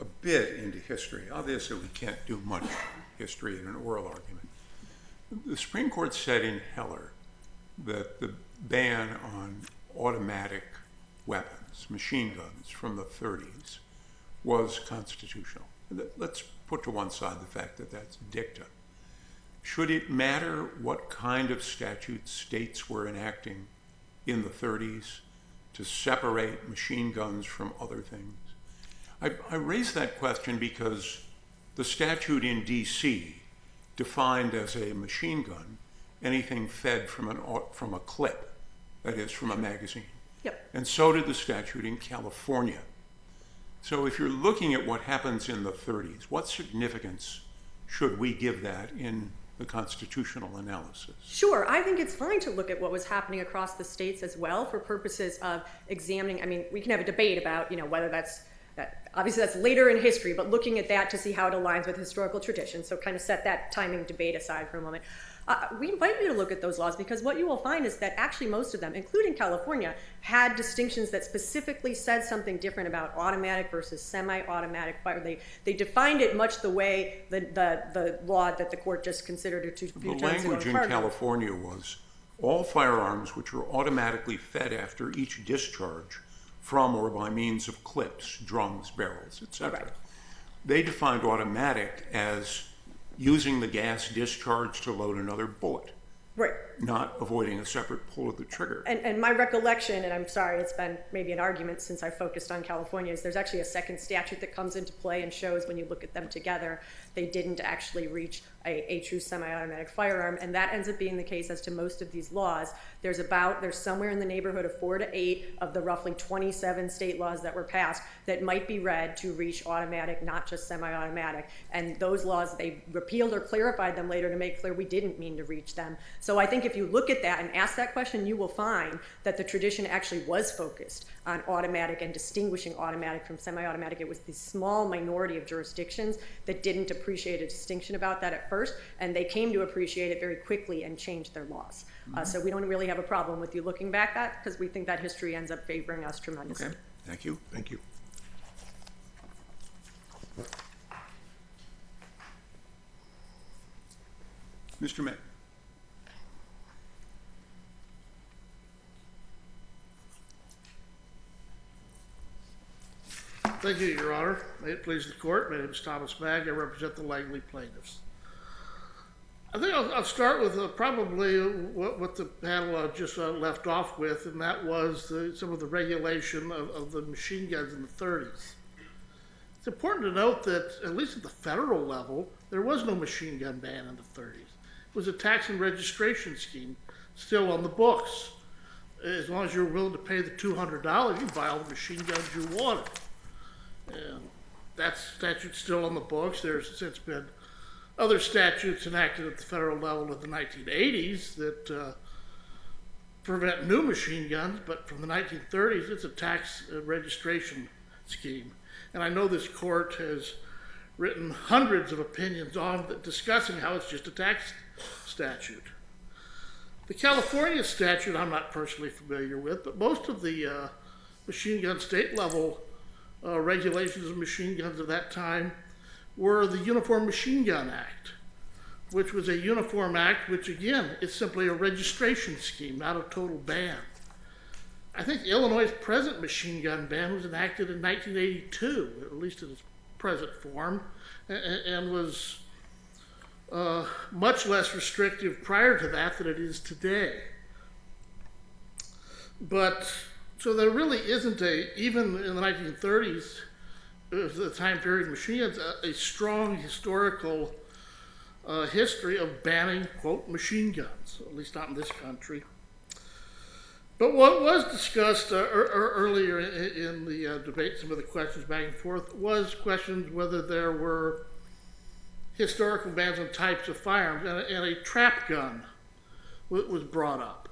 [SPEAKER 2] a bit into history. Obviously, we can't do much history in an oral argument. The Supreme Court said in Heller that the ban on automatic weapons, machine guns from the 30s, was constitutional. Let's put to one side the fact that that's dicta. Should it matter what kind of statutes states were enacting in the 30s to separate machine guns from other things? I raise that question because the statute in D.C. defined as a machine gun anything fed from a clip, that is, from a magazine.
[SPEAKER 6] Yep.
[SPEAKER 2] And so did the statute in California. So if you're looking at what happens in the 30s, what significance should we give that in the constitutional analysis?
[SPEAKER 6] Sure, I think it's fine to look at what was happening across the states as well for purposes of examining. We can have a debate about, whether obviously that's later in history, but looking at that to see how it aligns with historical tradition. So kind of set that timing debate aside for a moment. We invite you to look at those laws because what you will find is that actually most of them, including California, had distinctions that specifically said something different about automatic versus semi-automatic fire. They defined it much the way the law that the court just considered it to be.
[SPEAKER 2] The language in California was all firearms which are automatically fed after each discharge from or by means of clips, drums, barrels, etc.
[SPEAKER 6] Right.
[SPEAKER 2] They defined automatic as using the gas discharge to load another bullet,
[SPEAKER 6] right,
[SPEAKER 2] not avoiding a separate pull of the trigger.
[SPEAKER 6] And my recollection, and I'm sorry, it's been maybe an argument since I focused on California, is there's actually a second statute that comes into play and shows when you look at them together, they didn't actually reach a true semi-automatic firearm, and that ends up being the case as to most of these laws. There's somewhere in the neighborhood of 4 to 8 of the roughly 27 state laws that were passed that might be read to reach automatic, not just semi-automatic. And those laws, they repealed or clarified them later to make clear we didn't mean to reach them. So I think if you look at that and ask that question, you will find that the tradition actually was focused on automatic and distinguishing automatic from semi-automatic. It was the small minority of jurisdictions that didn't appreciate a distinction about that at first, and they came to appreciate it very quickly and changed their laws. So we don't really have a problem with you looking back at that because we think that history ends up favoring us tremendously.
[SPEAKER 2] Okay, thank you.
[SPEAKER 4] Thank you.
[SPEAKER 2] Mr. May.
[SPEAKER 7] Thank you, Your Honor. May it please the court. My name is Thomas Magg. I represent the Langley plaintiffs. I think I'll start with probably what the panel just left off with, and that was some of the regulation of the machine guns in the 30s. It's important to note that, at least at the federal level, there was no machine gun ban in the 30s. It was a tax and registration scheme still on the books. As long as you were willing to pay the $200, you could buy all the machine guns you wanted. And that statute's still on the books. There's since been other statutes enacted at the federal level in the 1980s that prevent new machine guns, but from the 1930s, it's a tax registration scheme. And I know this court has written hundreds of opinions on discussing how it's just a tax statute. The California statute I'm not personally familiar with, but most of the machine gun state level regulations of machine guns of that time were the Uniform Machine Gun Act, which was a uniform act, which again, is simply a registration scheme, not a total ban. I think Illinois' present machine gun ban was enacted in 1982, at least in its present form, and was much less restrictive prior to that than it is today. But, so there really isn't even in the 1930s, the time period machine guns, a strong historical history of banning, quote, machine guns, at least not in this country. But what was discussed earlier in the debate, some of the questions back and forth, was questions whether there were historical bans on types of firearms, and a trap gun was brought up.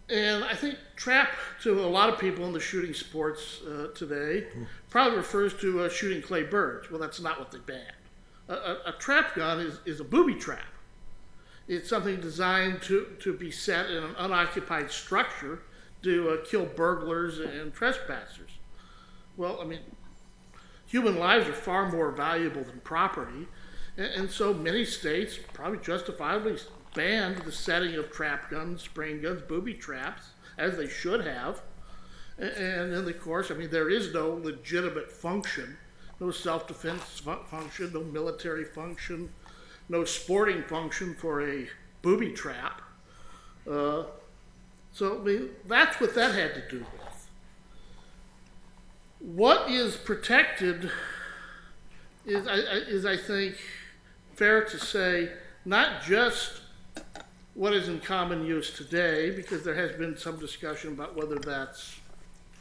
[SPEAKER 7] And I think trap, to a lot of people in the shooting sports today, probably refers to shooting clay birds. Well, that's not what they banned. A trap gun is a booby trap. It's something designed to be set in an unoccupied structure to kill burglars and trespassers. Well, I mean, human lives are far more valuable than property, and so many states probably justifiably banned the setting of trap guns, spraying guns, booby traps, as they should have. And then, of course, I mean, there is no legitimate function, no self-defense function, no military function, no sporting function for a booby trap. So, I mean, that's what that had to do with. What is protected is I think, fair to say, not just what is in common use today, because there has been some discussion about whether that's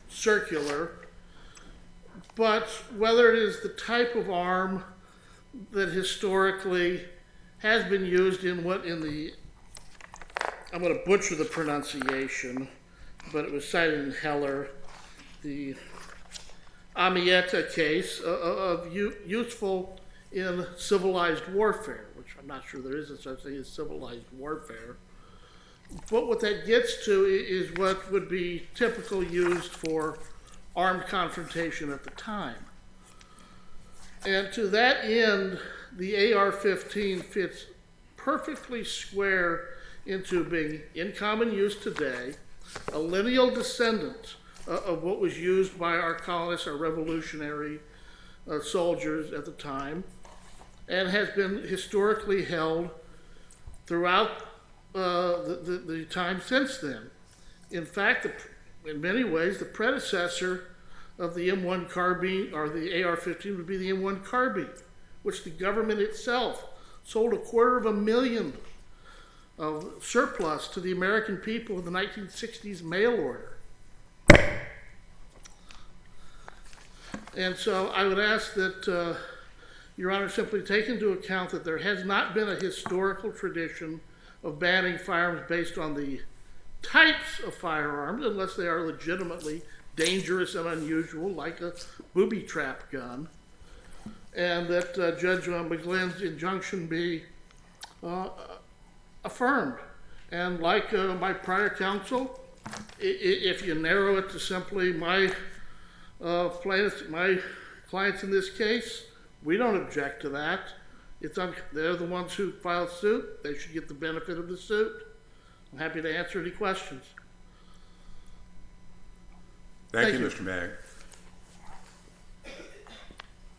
[SPEAKER 7] circular, but whether it is the type of arm that historically has been used in the, I'm going to butcher the pronunciation, but it was cited in Heller, the Amietta case of useful in civilized warfare, which I'm not sure there is a such thing as civilized warfare. But what that gets to is what would be typically used for armed confrontation at the time. And to that end, the AR-15 fits perfectly square into being in common use today, a lineal descendant of what was used by our colonists, our revolutionary soldiers at the time, and has been historically held throughout the time since then. In fact, in many ways, the predecessor of the M1 carbine, or the AR-15, would be the M1 carbine, which the government itself sold 250,000 of surplus to the American people in the 1960s mail order. And so I would ask that Your Honor simply take into account that there has not been a historical tradition of banning firearms based on the types of firearms, unless they are legitimately dangerous and unusual, like a booby trap gun, and that Judge McGlynn's injunction be affirmed. And like my prior counsel, if you narrow it to simply my plaintiffs, my clients in this case, we don't object to that. They're the ones who filed suit. They should get the benefit of the suit. I'm happy to answer any questions.
[SPEAKER 2] Thank you, Mr. Magg.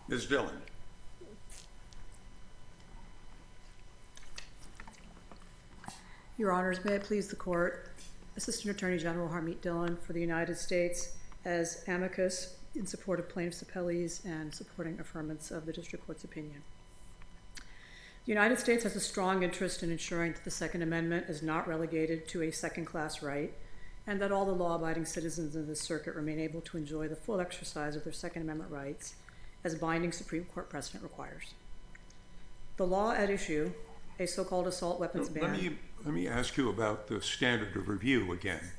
[SPEAKER 2] Ms. Dillon.
[SPEAKER 8] Your Honors, may it please the Court, Assistant Attorney General Harmeet Dillon for the United States as amicus in support of plaintiffs' appellees and supporting affirmance of the District Court's opinion. The United States has a strong interest in ensuring that the Second Amendment is not relegated to a second-class right, and that all the law-abiding citizens of this circuit remain able to enjoy the full exercise of their Second Amendment rights as binding Supreme Court precedent requires. The law at issue, a so-called assault weapons ban...
[SPEAKER 2] Let me ask you about the standard of review again.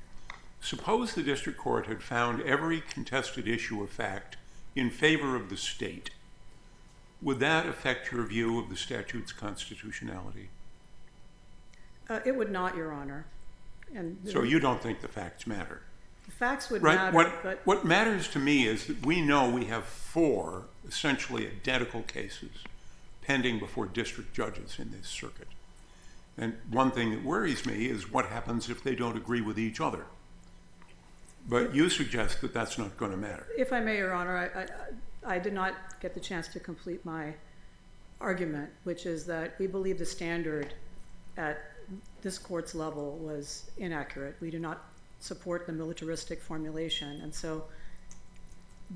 [SPEAKER 2] Suppose the District Court had found every contested issue of fact in favor of the state. Would that affect your view of the statute's constitutionality?
[SPEAKER 8] It would not, Your Honor.
[SPEAKER 2] So you don't think the facts matter?
[SPEAKER 8] The facts would
[SPEAKER 2] right.
[SPEAKER 8] matter,
[SPEAKER 2] What matters to me is that we know we have 4 essentially identical cases pending before district judges in this circuit. And one thing that worries me is what happens if they don't agree with each other. But you suggest that that's not going to matter.
[SPEAKER 8] If I may, Your Honor, I did not get the chance to complete my argument, which is that we believe the standard at this court's level was inaccurate. We do not support the militaristic formulation. And so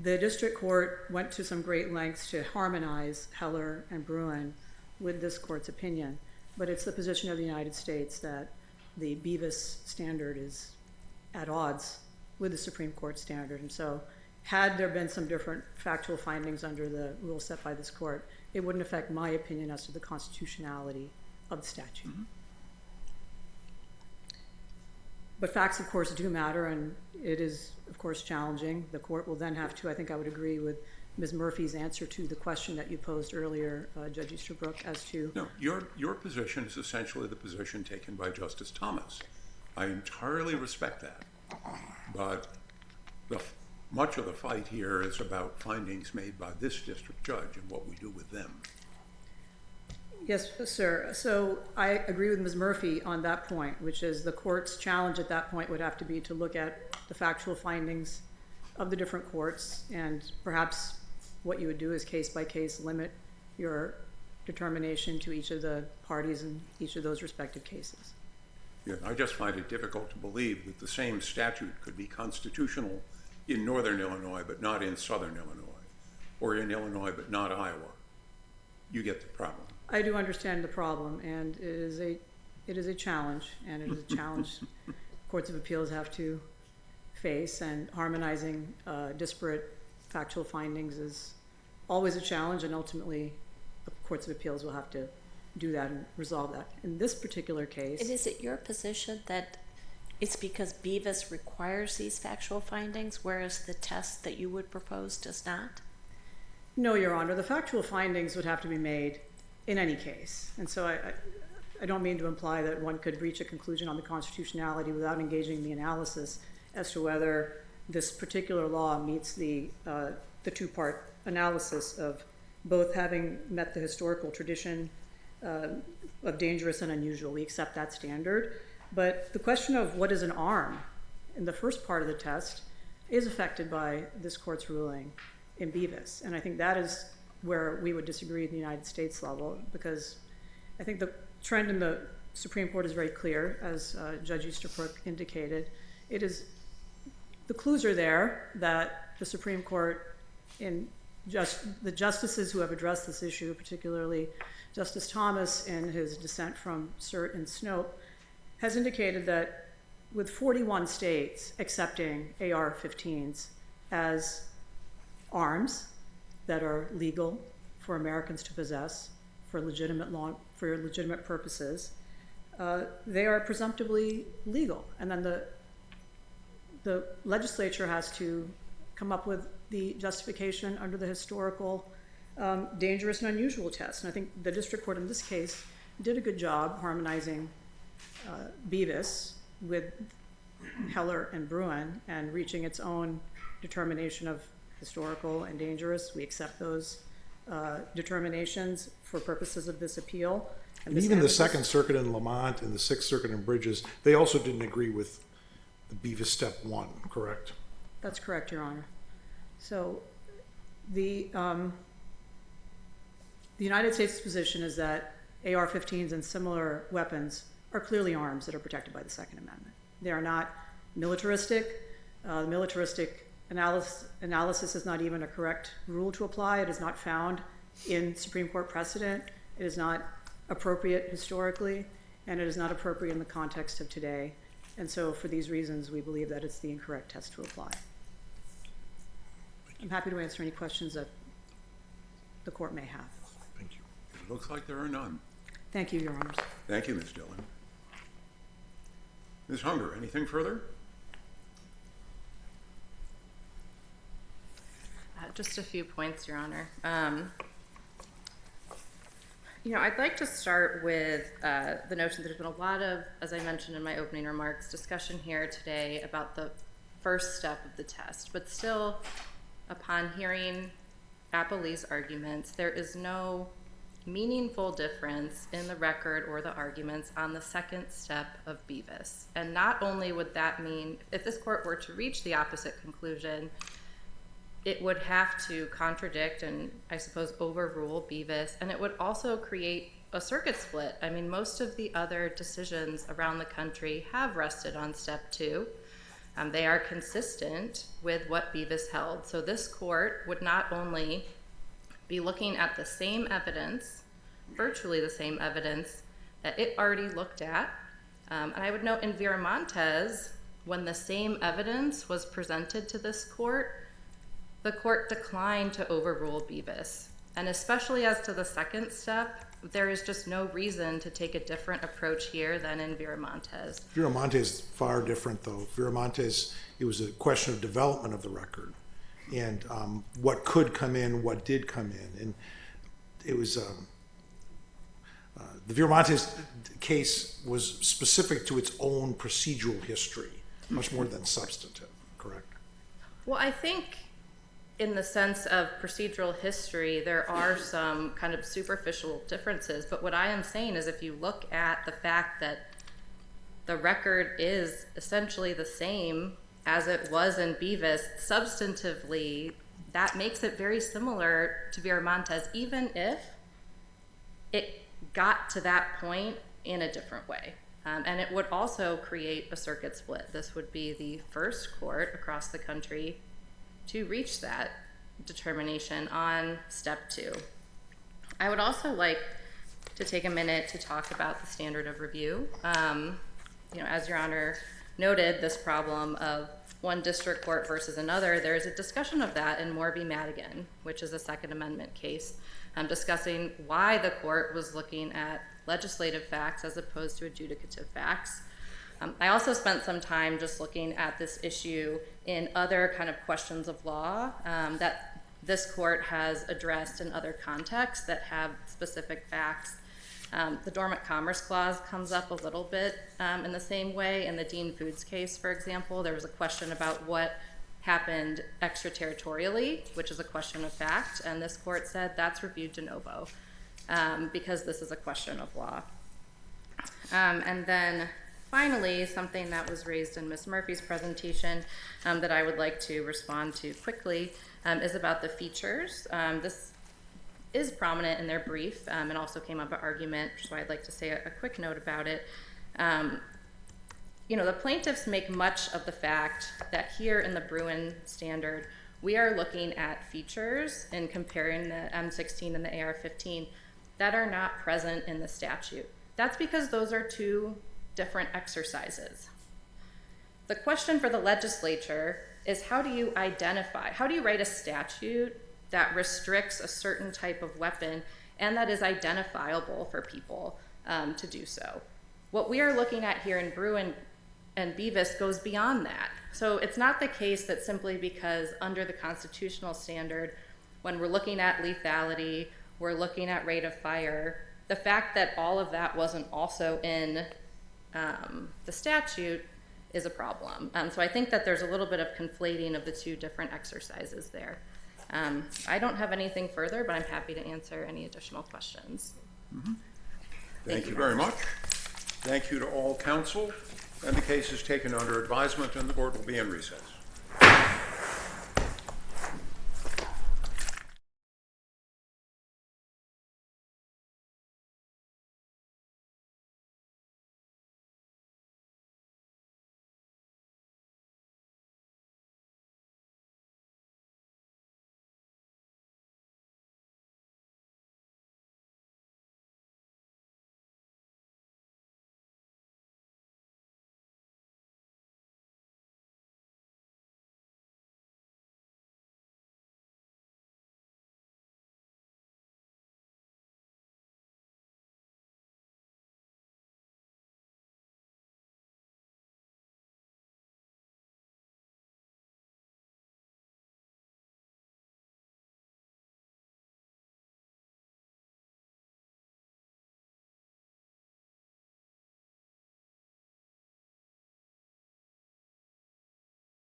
[SPEAKER 8] the district court went to some great lengths to harmonize Heller and Bruin with this court's opinion. But it's the position of the United States that the Bevis standard is at odds with the Supreme Court standard. And so had there been some different factual findings under the rule set by this court, it wouldn't affect my opinion as to the constitutionality of the statute.
[SPEAKER 2] Mm-hmm.
[SPEAKER 8] But facts, of course, do matter, and it is, of course, challenging. The court will then have to, I think I would agree with Ms. Murphy's answer to the question that you posed earlier, Judge Easterbrook, as to...
[SPEAKER 2] No, your position is essentially the position taken by Justice Thomas. I entirely respect that. But much of the fight here is about findings made by this district judge and what we do with them.
[SPEAKER 8] Yes, sir. So I agree with Ms. Murphy on that point, which is the court's challenge at that point would have to be to look at the factual findings of the different courts, and perhaps what you would do is case by case limit your determination to each of the parties in each of those respective cases.
[SPEAKER 2] Yeah, I just find it difficult to believe that the same statute could be constitutional in northern Illinois but not in southern Illinois, or in Illinois but not Iowa. You get the problem.
[SPEAKER 8] I do understand the problem, and it is a challenge, and it is a challenge courts of appeals have to face, and harmonizing disparate factual findings is always a challenge, and ultimately the courts of appeals will have to do that and resolve that. In this particular case...
[SPEAKER 5] And is it your position that it's because Bevis requires these factual findings, whereas the test that you would propose does not?
[SPEAKER 8] No, Your Honor. The factual findings would have to be made in any case. And so I don't mean to imply that one could reach a conclusion on the constitutionality without engaging the analysis as to whether this particular law meets the two-part analysis of both having met the historical tradition of dangerous and unusual. We accept that standard. But the question of what is an arm in the first part of the test is affected by this court's ruling in Bevis. And I think that is where we would disagree at the United States level, because I think the trend in the Supreme Court is very clear, as Judge Easterbrook indicated. It is, the clues are there that the Supreme Court, in the justices who have addressed this issue, particularly Justice Thomas in his dissent from Cert and Snope, has indicated that with 41 states accepting AR-15s as arms that are legal for Americans to possess for legitimate purposes, they are presumptively legal. And then the legislature has to come up with the justification under the historical dangerous and unusual test. And I think the district court in this case did a good job harmonizing Bevis with Heller and Bruin and reaching its own determination of historical and dangerous. We accept those determinations for purposes of this appeal.
[SPEAKER 4] And even the Second Circuit in Lamont and the Sixth Circuit in Bridges, they also didn't agree with the Bevis Step 1, correct?
[SPEAKER 8] That's correct, Your Honor. So the United States' position is that AR-15s and similar weapons are clearly arms that are protected by the Second Amendment. They are not militaristic. Militaristic analysis is not even a correct rule to apply. It is not found in Supreme Court precedent. It is not appropriate historically, and it is not appropriate in the context of today. And so for these reasons, we believe that it's the incorrect test to apply. I'm happy to answer any questions that the court may have.
[SPEAKER 4] Thank you.
[SPEAKER 2] It looks like there are none.
[SPEAKER 8] Thank you, Your Honors.
[SPEAKER 2] Thank you, Ms. Dillon. Ms. Hunger, anything further?
[SPEAKER 3] Just a few points, Your Honor. I'd like to start with the notion that there's been a lot of, as I mentioned in my opening remarks, discussion here today about the first step of the test. But still, upon hearing Appellee's arguments, there is no meaningful difference in the record or the arguments on the second step of Bevis. And not only would that mean, if this court were to reach the opposite conclusion, it would have to contradict and, I suppose, overrule Bevis, and it would also create a circuit split. I mean, most of the other decisions around the country have rested on step 2. They are consistent with what Bevis held. So this court would not only be looking at the same evidence, virtually the same evidence that it already looked at. And I would note in Viramontes, when the same evidence was presented to this court, the court declined to overrule Bevis. And especially as to the second step, there is just no reason to take a different approach here than in Viramontes.
[SPEAKER 4] Viramontes is far different, though. Viramontes, it was a question of development of the record and what could come in, what did come in. And it was, the Viramontes case was specific to its own procedural history, much more than substantive, correct?
[SPEAKER 3] Well, I think in the sense of procedural history, there are some kind of superficial differences. But what I am saying is if you look at the fact that the record is essentially the same as it was in Bevis, substantively, that makes it very similar to Viramontes, even if it got to that point in a different way. And it would also create a circuit split. This would be the first court across the country to reach that determination on step 2. I would also like to take a minute to talk about the standard of review. As Your Honor noted, this problem of one district court versus another, there is a discussion of that in Moore v. Madigan, which is a Second Amendment case, discussing why the court was looking at legislative facts as opposed to adjudicative facts. I also spent some time just looking at this issue in other kind of questions of law that this court has addressed in other contexts that have specific facts. The Dormant Commerce Clause comes up a little bit in the same way. In the Dean Foods case, for example, there was a question about what happened extraterritorially, which is a question of fact, and this court said that's reviewed de novo because this is a question of law. And then finally, something that was raised in Ms. Murphy's presentation that I would like to respond to quickly is about the features. This is prominent in their brief and also came up at argument, so I'd like to say a quick note about it. The plaintiffs make much of the fact that here in the Bruin standard, we are looking at features and comparing the M16 and the AR-15 that are not present in the statute. That's because those are two different exercises. The question for the legislature is how do you write a statute that restricts a certain type of weapon and that is identifiable for people to do so? What we are looking at here in Bruin and Bevis goes beyond that. So it's not the case that simply because under the constitutional standard, when we're looking at lethality, we're looking at rate of fire, the fact that all of that wasn't also in the statute is a problem. So I think that there's a little bit of conflating of the two different exercises there. I don't have anything further, but I'm happy to answer any additional questions.
[SPEAKER 2] Mm-hmm. Thank you very much. Thank you to all counsel. And the case is taken under advisement and the board will be in recess.